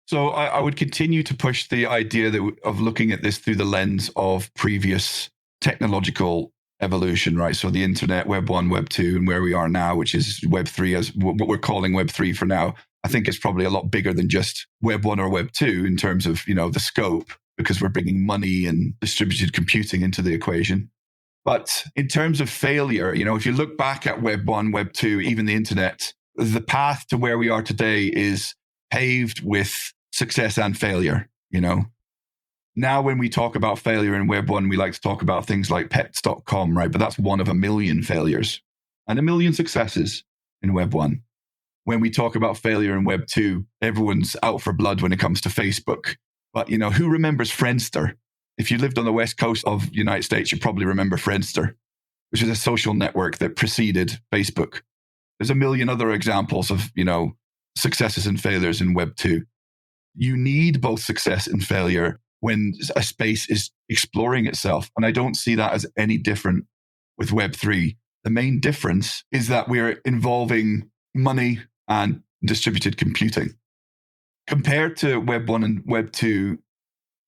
B: So I would continue to push the idea of looking at this through the lens of previous technological evolution, right? So the internet, Web 1, Web 2, and where we are now, which is Web 3, as what we're calling Web 3 for now. I think it's probably a lot bigger than just Web 1 or Web 2 in terms of, the scope, because we're bringing money and distributed computing into the equation. But in terms of failure, if you look back at Web 1, Web 2, even the internet, the path to where we are today is paved with success and failure, Now, when we talk about failure in Web 1, we like to talk about things like pets.com, right? But that's one of a million failures and a million successes in Web 1. When we talk about failure in Web 2, everyone's out for blood when it comes to Facebook. But, who remembers Friendster? If you lived on the west coast of the United States, you probably remember Friendster, which is a social network that preceded Facebook. There's a million other examples of, successes and failures in Web 2. You need both success and failure when a space is exploring itself. And I don't see that as any different with Web 3. The main difference is that we're involving money and distributed computing. Compared to Web 1 and Web 2,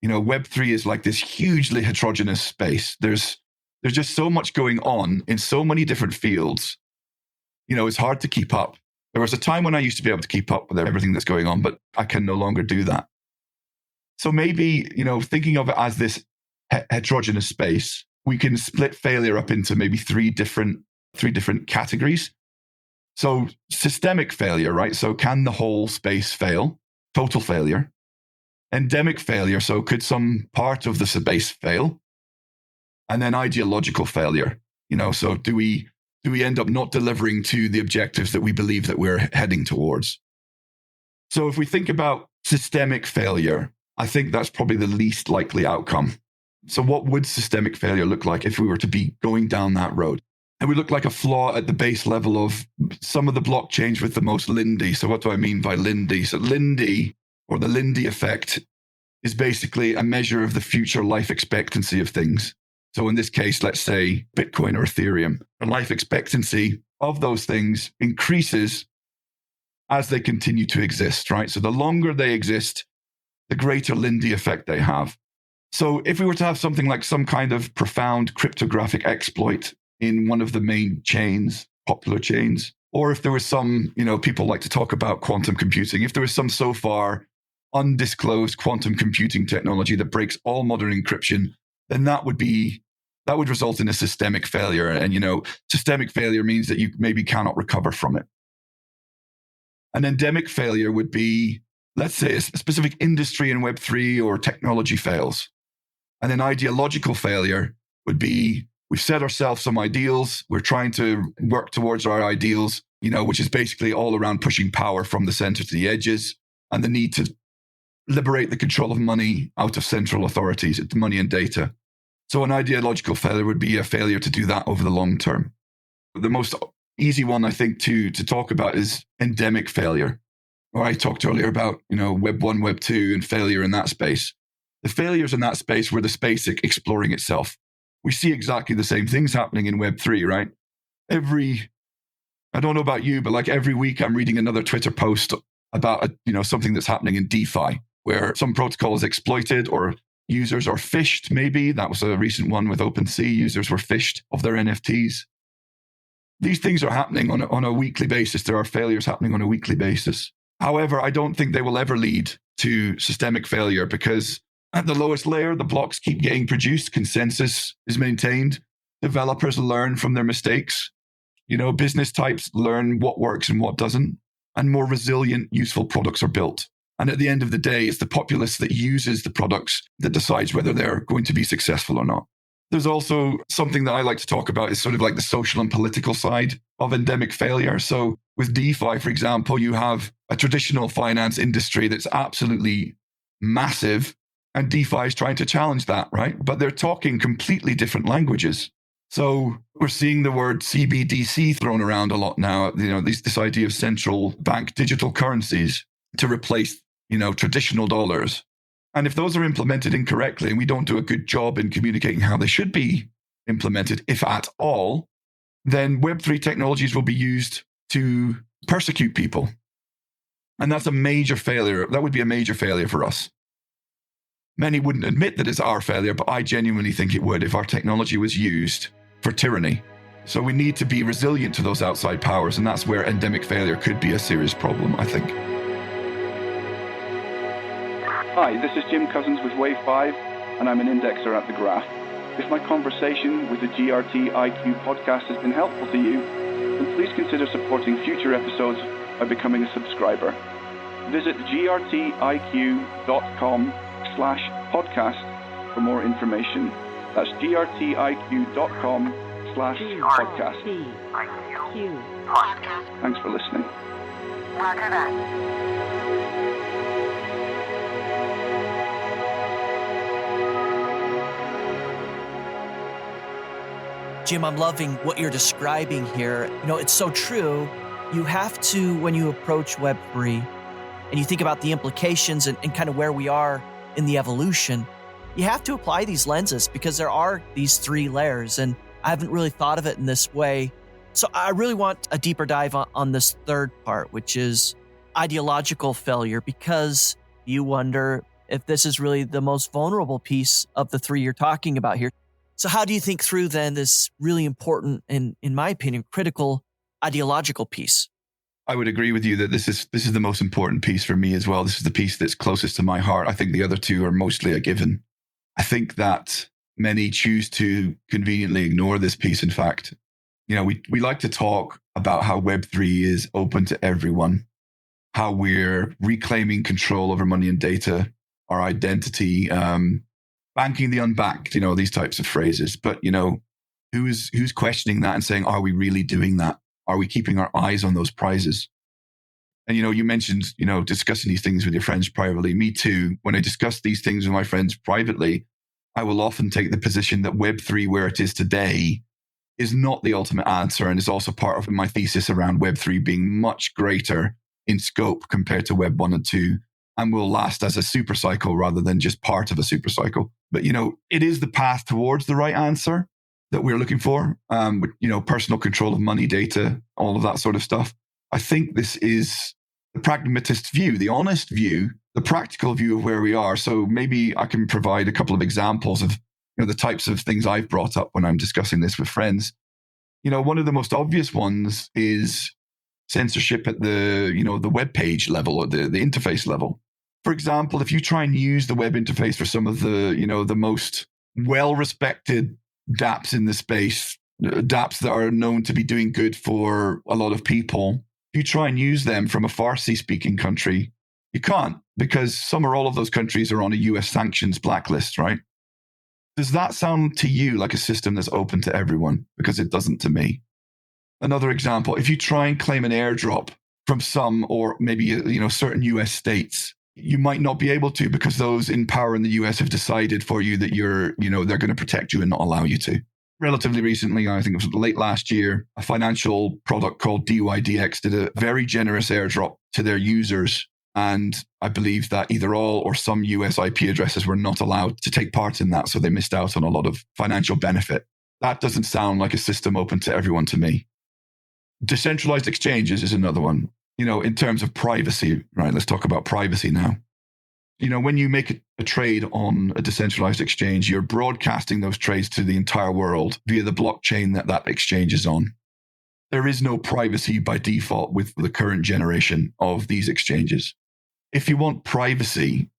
B: Web 3 is like this hugely heterogeneous space. There's just so much going on in so many different fields. It's hard to keep up. There was a time when I used to be able to keep up with everything that's going on, but I can no longer do that. So maybe, thinking of it as this heterogeneous space, we can split failure up into maybe three different categories. So systemic failure, right? So can the whole space fail? Total failure. Endemic failure. So could some part of the space fail? And then ideological failure. So do we end up not delivering to the objectives that we believe that we're heading towards? So if we think about systemic failure, I think that's probably the least likely outcome. So what would systemic failure look like if we were to be going down that road? It would look like a flaw at the base level of some of the blockchains with the most Lindy. So what do I mean by Lindy? So Lindy, or the Lindy effect, is basically a measure of the future life expectancy of things. So in this case, let's say Bitcoin or Ethereum, the life expectancy of those things increases as they continue to exist, right? So the longer they exist, the greater Lindy effect they have. So if we were to have something like some kind of profound cryptographic exploit in one of the main chains, popular chains, or if there was some, people like to talk about quantum computing, if there was some so far undisclosed quantum computing technology that breaks all modern encryption, then that would be that would result in a systemic failure. And, systemic failure means that you maybe cannot recover from it. An endemic failure would be, let's say, a specific industry in Web3 or technology fails. And an ideological failure would be, we've set ourselves some ideals. We're trying to work towards our ideals, which is basically all around pushing power from the center to the edges and the need to liberate the control of money out of central authorities, money and data. So an ideological failure would be a failure to do that over the long term. The most easy one, I think, to talk about is endemic failure. Or I talked earlier about, Web 1, Web 2 and failure in that space. The failures in that space were the space exploring itself. We see exactly the same things happening in Web 3, right? I don't know about you, but like every week I'm reading another Twitter post about, something that's happening in DeFi, where some protocol is exploited or users are phished, maybe. That was a recent one with OpenSea. Users were phished of their NFTs. These things are happening on a weekly basis. There are failures happening on a weekly basis. However, I don't think they will ever lead to systemic failure because at the lowest layer, the blocks keep getting produced. Consensus is maintained. Developers learn from their mistakes. Business types learn what works and what doesn't. And more resilient, useful products are built. And at the end of the day, it's the populace that uses the products that decides whether they're going to be successful or not. There's also something that I like to talk about is sort of like the social and political side of endemic failure. So with DeFi, for example, you have a traditional finance industry that's absolutely massive, and DeFi is trying to challenge that, right? But they're talking completely different languages. So we're seeing the word CBDC thrown around a lot now, this idea of central bank digital currencies to replace, traditional dollars. And if those are implemented incorrectly and we don't do a good job in communicating how they should be implemented, if at all, then Web3 technologies will be used to persecute people. And that's a major failure. That would be a major failure for us. Many wouldn't admit that it's our failure, but I genuinely think it would if our technology was used for tyranny. So we need to be resilient to those outside powers, and that's where endemic failure could be a serious problem, I think.
C: Hi, this is Jim Cousins with Wave 5, and I'm an indexer at The Graph. If my conversation with the GRTiQ podcast has been helpful to you, then please consider supporting future episodes by becoming a subscriber. Visit grtiq.com/podcast for more information. That's grtiq.com/podcast. Thanks for listening.
A: Roger that.
E: Jim, I'm loving what you're describing here. It's so true. You have to, when you approach Web3 and you think about the implications and kind of where we are in the evolution, you have to apply these lenses because there are these three layers, and I haven't really thought of it in this way. So I really want a deeper dive on this third part, which is ideological failure, because you wonder if this is really the most vulnerable piece of the three you're talking about here. So how do you think through then this really important and, in my opinion, critical ideological piece?
B: I would agree with you that this is the most important piece for me as well. This is the piece that's closest to my heart. I think the other two are mostly a given. I think that many choose to conveniently ignore this piece. In fact, we like to talk about how Web3 is open to everyone, how we're reclaiming control over money and data, our identity, banking the unbanked, these types of phrases. But, who's questioning that and saying, are we really doing that? Are we keeping our eyes on those prizes? And, you mentioned, discussing these things with your friends privately. Me too. When I discuss these things with my friends privately, I will often take the position that Web3, where it is today, is not the ultimate answer, and is also part of my thesis around Web3 being much greater in scope compared to Web 1 and 2, and will last as a super cycle rather than just part of a super cycle. But, it is the path towards the right answer that we're looking for, personal control of money, data, all of that sort of stuff. I think this is the pragmatist view, the honest view, the practical view of where we are. So maybe I can provide a couple of examples of the types of things I've brought up when I'm discussing this with friends. One of the most obvious ones is censorship at the web page level or the interface level. For example, if you try and use the web interface for some of the most well-respected dApps in the space, dApps that are known to be doing good for a lot of people, if you try and use them from a Farsi-speaking country, you can't, because some or all of those countries are on a US sanctions blacklist, right? Does that sound to you like a system that's open to everyone? Because it doesn't to me. Another example, if you try and claim an airdrop from some or maybe certain US states, you might not be able to because those in power in the US have decided for you that they're going to protect you and not allow you to. Relatively recently, I think it was late last year, a financial product called DYDX did a very generous airdrop to their users. And I believe that either all or some US IP addresses were not allowed to take part in that. So they missed out on a lot of financial benefit. That doesn't sound like a system open to everyone to me. Decentralized exchanges is another one. In terms of privacy, right? Let's talk about privacy now. When you make a trade on a decentralized exchange, you're broadcasting those trades to the entire world via the blockchain that exchange is on. There is no privacy by default with the current generation of these exchanges. If you want privacy,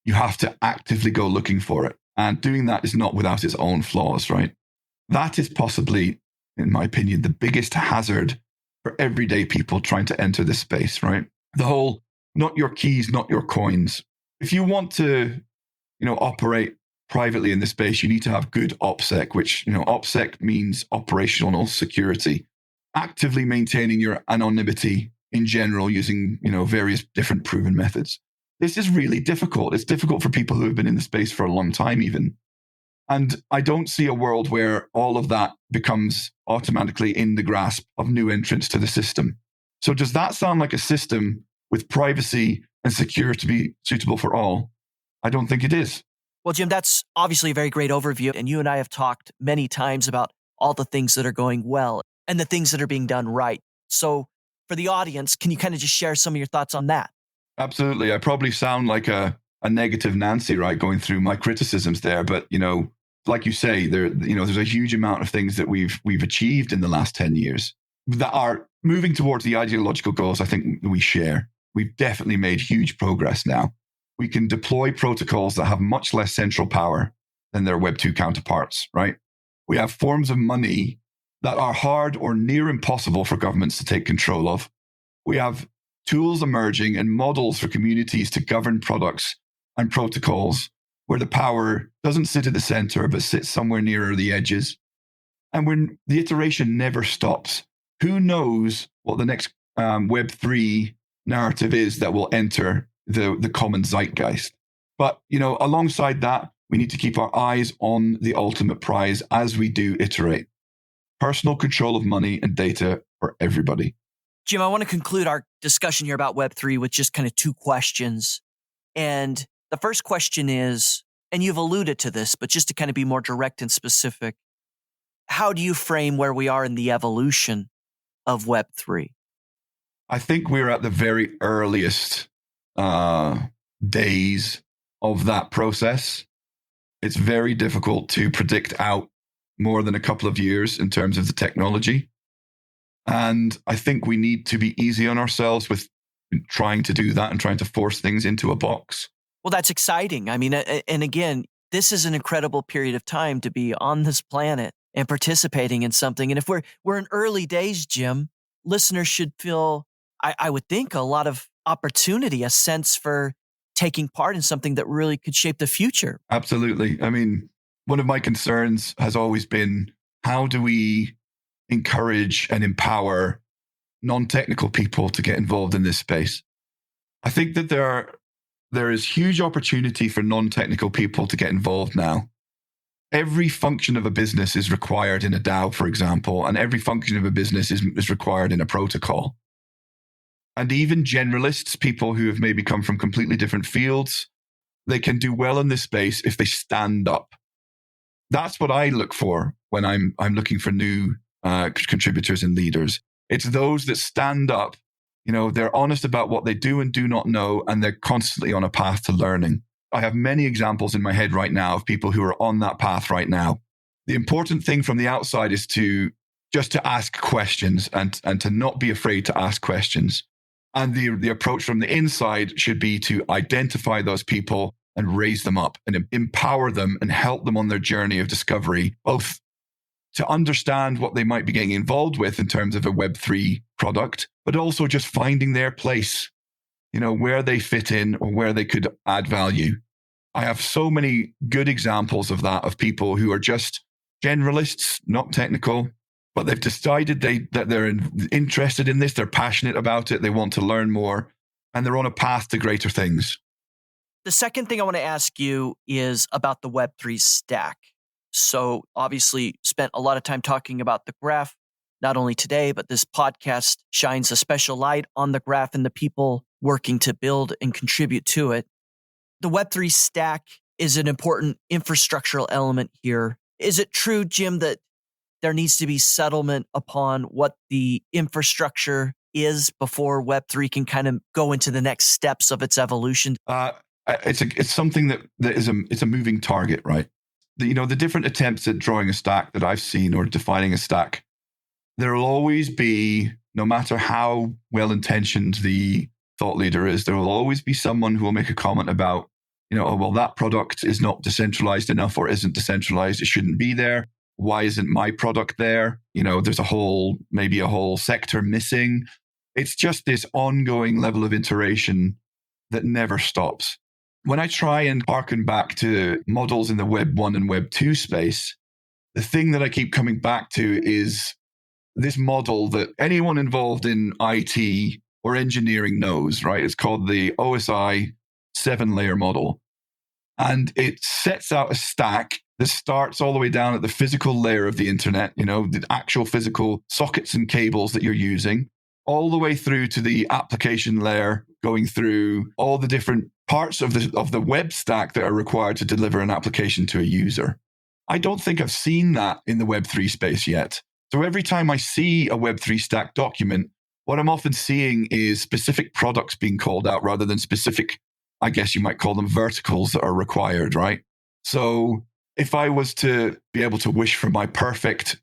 B: you have to actively go looking for it. And doing that is not without its own flaws, right? That is possibly, in my opinion, the biggest hazard for everyday people trying to enter this space, right? The whole, not your keys, not your coins. If you want to, operate privately in this space, you need to have good OPSEC, which, OPSEC means operational security. Actively maintaining your anonymity in general using, various different proven methods. This is really difficult. It's difficult for people who have been in the space for a long time even. And I don't see a world where all of that becomes automatically in the grasp of new entrants to the system. So does that sound like a system with privacy and security to be suitable for all? I don't think it is.
E: Well, Jim, that's obviously a very great overview. And you and I have talked many times about all the things that are going well and the things that are being done right. So for the audience, can you kind of just share some of your thoughts on that?
B: Absolutely. I probably sound like a negative Nancy, right, going through my criticisms there. But, like you say, there's a huge amount of things that we've achieved in the last 10 years that are moving towards the ideological goals I think we share. We've definitely made huge progress now. We can deploy protocols that have much less central power than their Web 2 counterparts, right? We have forms of money that are hard or near impossible for governments to take control of. We have tools emerging and models for communities to govern products and protocols where the power doesn't sit at the center, but sits somewhere nearer the edges. And when the iteration never stops, who knows what the next Web3 narrative is that will enter the common zeitgeist. But, alongside that, we need to keep our eyes on the ultimate prize as we do iterate. Personal control of money and data for everybody.
E: Jim, I want to conclude our discussion here about Web3 with just kind of two questions. And the first question is, and you've alluded to this, but just to kind of be more direct and specific, how do you frame where we are in the evolution of Web3?
B: I think we're at the very earliest days of that process. It's very difficult to predict out more than a couple of years in terms of the technology. And I think we need to be easy on ourselves with trying to do that and trying to force things into a box.
E: Well, that's exciting. I mean, and again, this is an incredible period of time to be on this planet and participating in something. And if we're in early days, Jim, listeners should feel, I would think, a lot of opportunity, a sense for taking part in something that really could shape the future.
B: Absolutely. I mean, one of my concerns has always been, how do we encourage and empower non-technical people to get involved in this space? I think that there is huge opportunity for non-technical people to get involved now. Every function of a business is required in a DAO, for example, and every function of a business is required in a protocol. And even generalists, people who have maybe come from completely different fields, they can do well in this space if they stand up. That's what I look for when I'm looking for new contributors and leaders. It's those that stand up. They're honest about what they do and do not know, and they're constantly on a path to learning. I have many examples in my head right now of people who are on that path right now. The important thing from the outside is to ask questions and to not be afraid to ask questions. And the approach from the inside should be to identify those people and raise them up and empower them and help them on their journey of discovery, both to understand what they might be getting involved with in terms of a Web3 product, but also just finding their place, where they fit in or where they could add value. I have so many good examples of that, of people who are just generalists, not technical, but they've decided that they're interested in this, they're passionate about it, they want to learn more, and they're on a path to greater things.
E: The second thing I want to ask you is about the Web3 stack. So obviously spent a lot of time talking about the graph, not only today, but this podcast shines a special light on the graph and the people working to build and contribute to it. The Web3 stack is an important infrastructural element here. Is it true, Jim, that there needs to be settlement upon what the infrastructure is before Web3 can kind of go into the next steps of its evolution?
B: It's something that it's a moving target, right? The different attempts at drawing a stack that I've seen or defining a stack, there will always be, no matter how well-intentioned the thought leader is, there will always be someone who will make a comment about, that product is not decentralized enough or isn't decentralized. It shouldn't be there. Why isn't my product there? There's maybe a whole sector missing. It's just this ongoing level of iteration that never stops. When I try and harken back to models in the Web 1 and Web 2 space, the thing that I keep coming back to is this model that anyone involved in IT or engineering knows, right? It's called the OSI 7-layer model. And it sets out a stack that starts all the way down at the physical layer of the internet, the actual physical sockets and cables that you're using, all the way through to the application layer, going through all the different parts of the web stack that are required to deliver an application to a user. I don't think I've seen that in the Web3 space yet. So every time I see a Web3 stack document, what I'm often seeing is specific products being called out rather than specific, I guess you might call them verticals that are required, right? So if I was to be able to wish for my perfect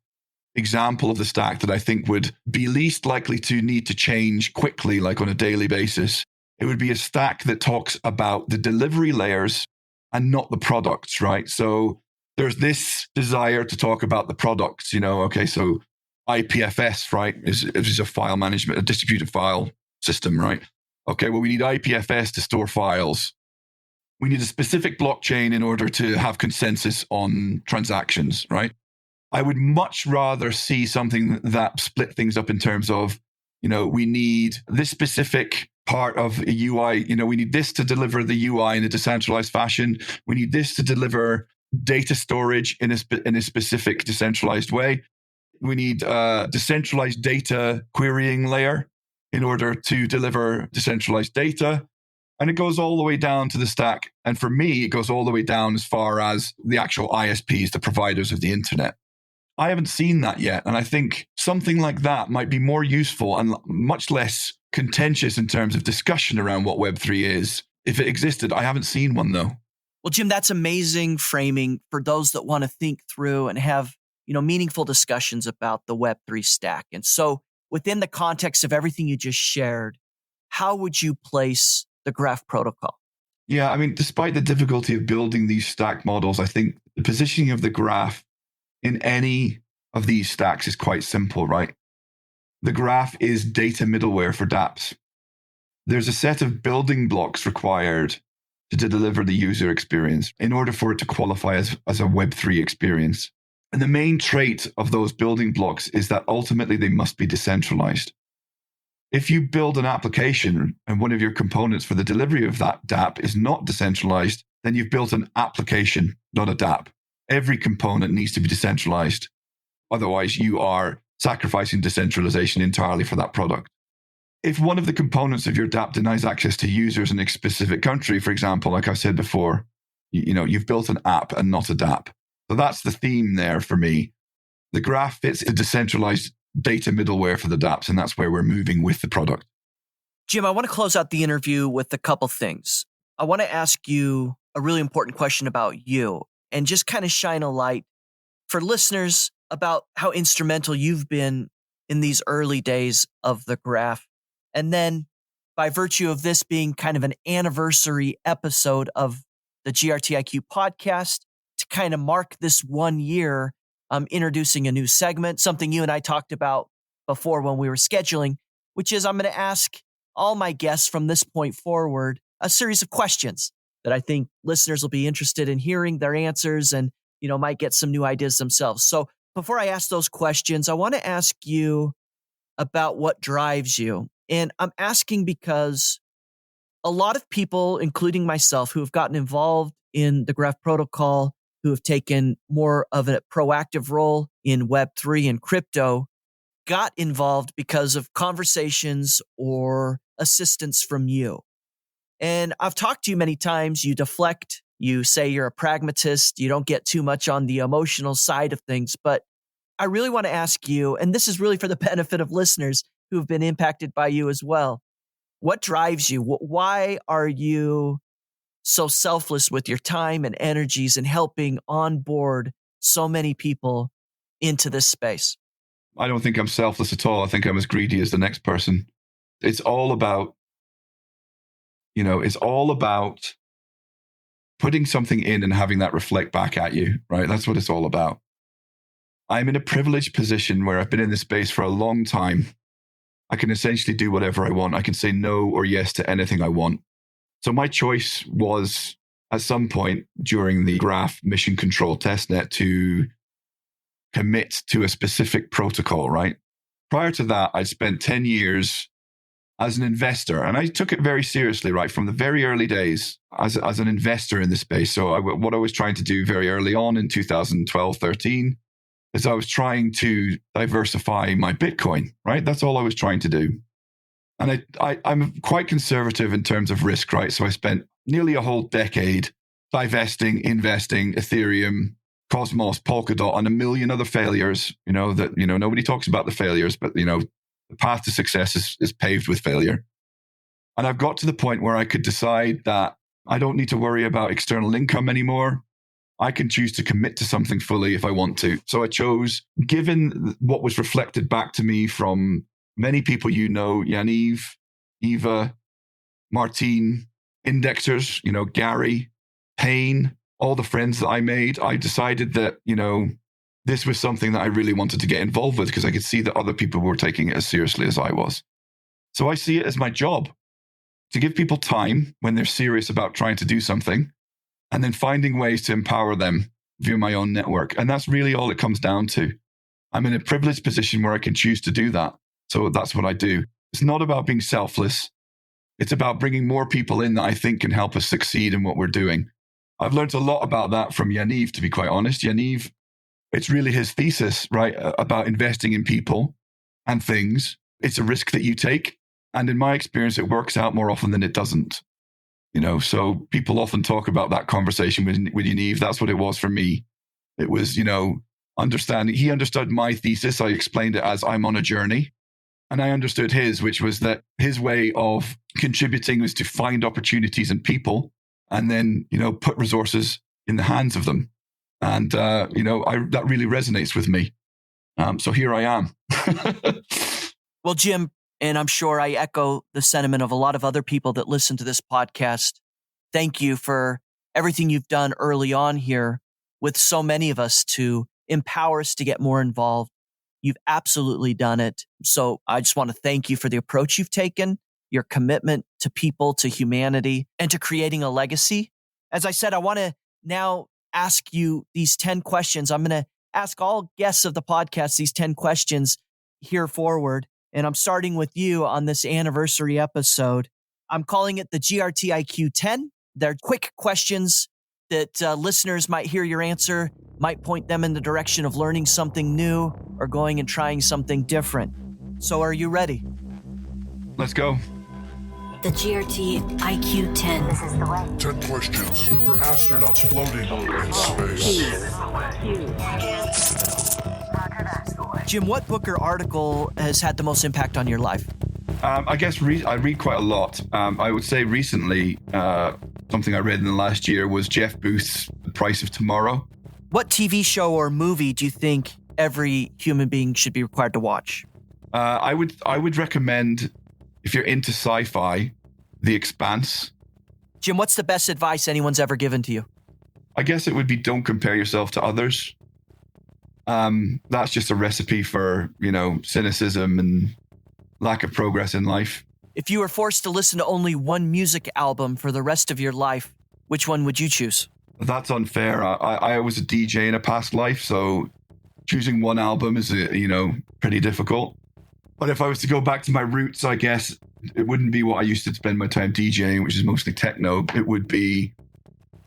B: example of the stack that I think would be least likely to need to change quickly, like on a daily basis, it would be a stack that talks about the delivery layers and not the products, right? So there's this desire to talk about the products, okay, so IPFS, right, is a file management, a distributed file system, right? Okay, well, we need IPFS to store files. We need a specific blockchain in order to have consensus on transactions, right? I would much rather see something that split things up in terms of, we need this specific part of a UI, we need this to deliver the UI in a decentralized fashion. We need this to deliver data storage in a specific decentralized way. We need a decentralized data querying layer in order to deliver decentralized data. And it goes all the way down to the stack. And for me, it goes all the way down as far as the actual ISPs, the providers of the internet. I haven't seen that yet. And I think something like that might be more useful and much less contentious in terms of discussion around what Web3 is. If it existed, I haven't seen one though.
E: Well, Jim, that's amazing framing for those that want to think through and have, meaningful discussions about the Web3 stack. And so within the context of everything you just shared, how would you place the graph protocol?
B: Yeah, despite the difficulty of building these stack models, I think the positioning of the graph in any of these stacks is quite simple, right? The graph is data middleware for dApps. There's a set of building blocks required to deliver the user experience in order for it to qualify as a Web3 experience. And the main trait of those building blocks is that ultimately they must be decentralized. If you build an application and one of your components for the delivery of that dApp is not decentralized, then you've built an application, not a dApp. Every component needs to be decentralized. Otherwise, you are sacrificing decentralization entirely for that product. If one of the components of your dApp denies access to users in a specific country, for example, like I've said before, you've built an app and not a dApp. So that's the theme there for me. The graph fits the decentralized data middleware for the dApps, and that's where we're moving with the product.
E: Jim, I want to close out the interview with a couple things. I want to ask you a really important question about you and just kind of shine a light for listeners about how instrumental you've been in these early days of the graph. And then by virtue of this being kind of an anniversary episode of the GRTiQ podcast, to kind of mark this 1 year I'm introducing a new segment, something you and I talked about before when we were scheduling, which is I'm going to ask all my guests from this point forward a series of questions that I think listeners will be interested in hearing their answers and, might get some new ideas themselves. So before I ask those questions, I want to ask you about what drives you. And I'm asking because a lot of people, including myself, who have gotten involved in the Graph protocol, who have taken more of a proactive role in Web3 and crypto, got involved because of conversations or assistance from you. And I've talked to you many times. You deflect. You say you're a pragmatist. You don't get too much on the emotional side of things. But I really want to ask you, and this is really for the benefit of listeners who have been impacted by you as well. What drives you? Why are you so selfless with your time and energies and helping onboard so many people into this space?
B: I don't think I'm selfless at all. I think I'm as greedy as the next person. It's all about, putting something in and having that reflect back at you, right? That's what it's all about. I'm in a privileged position where I've been in this space for a long time. I can essentially do whatever I want. I can say no or yes to anything I want. So my choice was at some point during the Graph mission control testnet to commit to a specific protocol, right? Prior to that, I'd spent 10 years as an investor, and I took it very seriously, right? From the very early days as an investor in the space. So what I was trying to do very early on in 2012, 13, is I was trying to diversify my Bitcoin, right? That's all I was trying to do. And I'm quite conservative in terms of risk, right? So I spent nearly a whole decade divesting, investing, Ethereum, Cosmos, Polkadot, and a million other failures, nobody talks about the failures, but, the path to success is paved with failure. And I've got to the point where I could decide that I don't need to worry about external income anymore. I can choose to commit to something fully if I want to. So I chose, given what was reflected back to me from many people, Yaniv, Eva, Martine, indexers, Gary, Payne, all the friends that I made, I decided that, this was something that I really wanted to get involved with because I could see that other people were taking it as seriously as I was. So I see it as my job to give people time when they're serious about trying to do something, and then finding ways to empower them via my own network. And that's really all it comes down to. I'm in a privileged position where I can choose to do that. So that's what I do. It's not about being selfless. It's about bringing more people in that I think can help us succeed in what we're doing. I've learned a lot about that from Yaniv, to be quite honest. Yaniv, it's really his thesis, right, about investing in people and things. It's a risk that you take. And in my experience, it works out more often than it doesn't. So people often talk about that conversation with Yaniv. That's what it was for me. It was, understanding. He understood my thesis. I explained it as I'm on a journey. And I understood his, which was that his way of contributing was to find opportunities in people and then, put resources in the hands of them. And, that really resonates with me. So here I am.
E: Well, Jim, and I'm sure I echo the sentiment of a lot of other people that listen to this podcast. Thank you for everything you've done early on here with so many of us to empower us to get more involved. You've absolutely done it. So I just want to thank you for the approach you've taken, your commitment to people, to humanity, and to creating a legacy. As I said, I want to now ask you these 10 questions. I'm going to ask all guests of the podcast these 10 questions here forward. And I'm starting with you on this anniversary episode. I'm calling it the GRTiQ 10. They're quick questions that listeners might hear your answer, might point them in the direction of learning something new or going and trying something different. So are you ready?
B: Let's go.
F: The GRTiQ 10. This is the way.
G: 10 questions for astronauts floating in space.
E: Jim, what book or article has had the most impact on your life?
B: I guess I read quite a lot. I would say recently, something I read in the last year was Jeff Booth's The Price of Tomorrow.
E: What TV show or movie do you think every human being should be required to watch?
B: I would recommend, if you're into sci-fi, The Expanse.
E: Jim, what's the best advice anyone's ever given to you?
B: I guess it would be don't compare yourself to others. that's just a recipe for, cynicism and lack of progress in life.
E: If you were forced to listen to only one music album for the rest of your life, which one would you choose?
B: That's unfair. I was a DJ in a past life, so choosing one album is, pretty difficult. But if I was to go back to my roots, I guess it wouldn't be what I used to spend my time DJing, which is mostly techno. It would be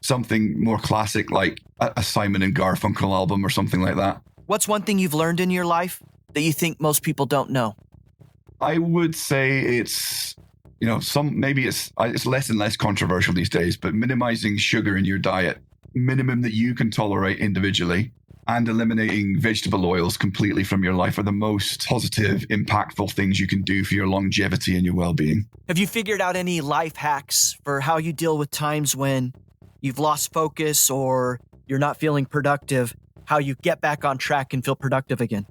B: something more classic, like a Simon and Garfunkel album or something like that.
E: What's one thing you've learned in your life that you think most people don't know?
B: I would say it's, it's less and less controversial these days, but minimizing sugar in your diet, minimum that you can tolerate individually, and eliminating vegetable oils completely from your life are the most positive, impactful things you can do for your longevity and your well-being.
E: Have you figured out any life hacks for how you deal with times when you've lost focus or you're not feeling productive, how you get back on track and feel productive again?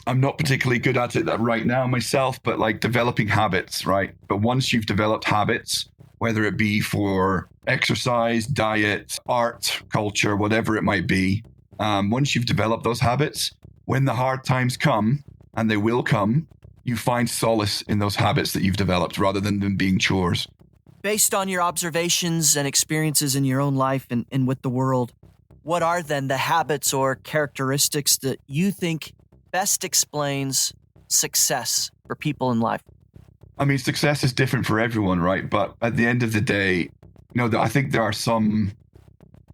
B: I'm not particularly good at it right now myself, but like developing habits, right? But once you've developed habits, whether it be for exercise, diet, art, culture, whatever it might be, once you've developed those habits, when the hard times come, and they will come, you find solace in those habits that you've developed rather than them being chores.
E: Based on your observations and experiences in your own life and with the world, what are then the habits or characteristics that you think best explains success for people in life?
B: I mean, success is different for everyone, right? But at the end of the day, I think there are some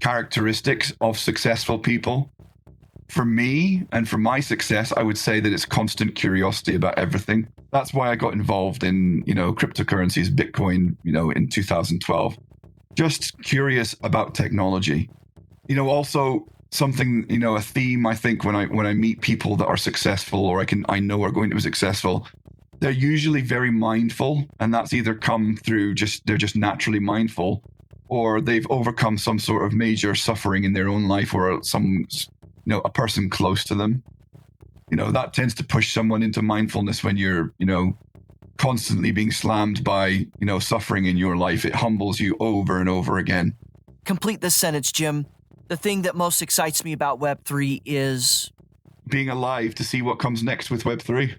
B: characteristics of successful people. For me and for my success, I would say that it's constant curiosity about everything. That's why I got involved in, cryptocurrencies, Bitcoin, in 2012. Just curious about technology. Also something, a theme, I think, when I meet people that are successful or I know are going to be successful, they're usually very mindful, and that's either come through they're just naturally mindful, or they've overcome some sort of major suffering in their own life or a person close to them. That tends to push someone into mindfulness when you're, constantly being slammed by, suffering in your life. It humbles you over and over again.
E: Complete this sentence, Jim. The thing that most excites me about Web3 is
B: being alive to see what comes next with Web3.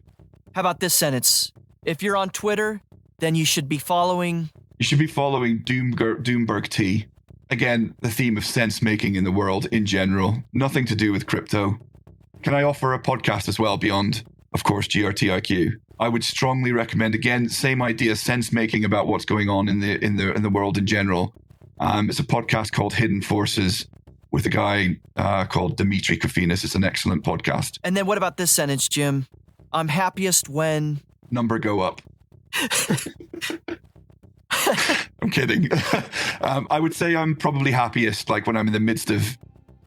E: How about this sentence? If you're on Twitter, then you should be following...
B: You should be following Doomberg T. Again, the theme of sense making in the world in general. Nothing to do with crypto. Can I offer a podcast as well beyond, of course, GRTiQ? I would strongly recommend, again, same idea, sense making about what's going on in the world in general. It's a podcast called Hidden Forces with a guy called Dimitri Kofinas. It's an excellent podcast.
E: And then what about this sentence, Jim? I'm happiest when...
B: Number go up. I'm kidding. I would say I'm probably happiest like when I'm in the midst of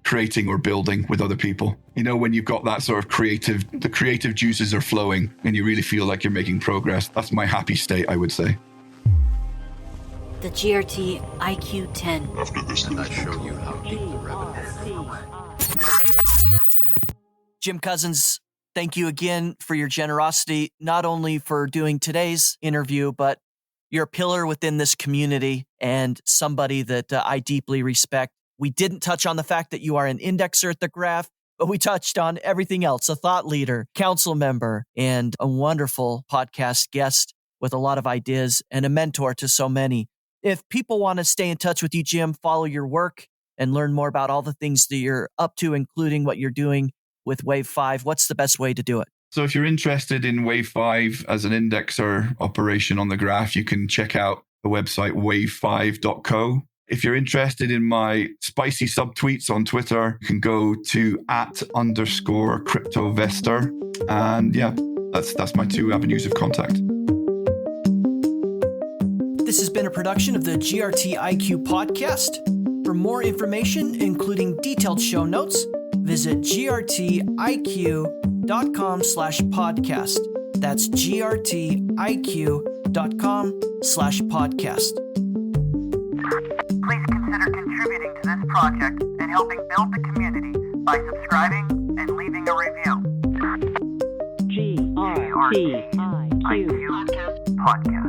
B: creating or building with other people. When you've got that sort of the creative juices are flowing and you really feel like you're making progress. That's my happy state, I would say.
F: The GRTiQ 10.
G: After this,
H: I show you how deep the rabbit hole.
E: Jim Cousins, thank you again for your generosity, not only for doing today's interview, but you're a pillar within this community and somebody that I deeply respect. We didn't touch on the fact that you are an indexer at the Graph, but we touched on everything else, a thought leader, council member, and a wonderful podcast guest with a lot of ideas and a mentor to so many. If people want to stay in touch with you, Jim, follow your work and learn more about all the things that you're up to, including what you're doing with Wave 5, what's the best way to do it?
B: So if you're interested in Wave 5 as an indexer operation on the Graph, you can check out the website wave5.co. If you're interested in my spicy subtweets on Twitter, you can go to @_CryptoVestor. And yeah, that's my two avenues of contact.
E: This has been a production of the GRTiQ Podcast. For more information, including detailed show notes, visit grtiq.com/podcast. That's grtiq.com/podcast.
I: Please consider contributing to this project and helping build the community by subscribing and leaving a review. GRTiQ Podcast.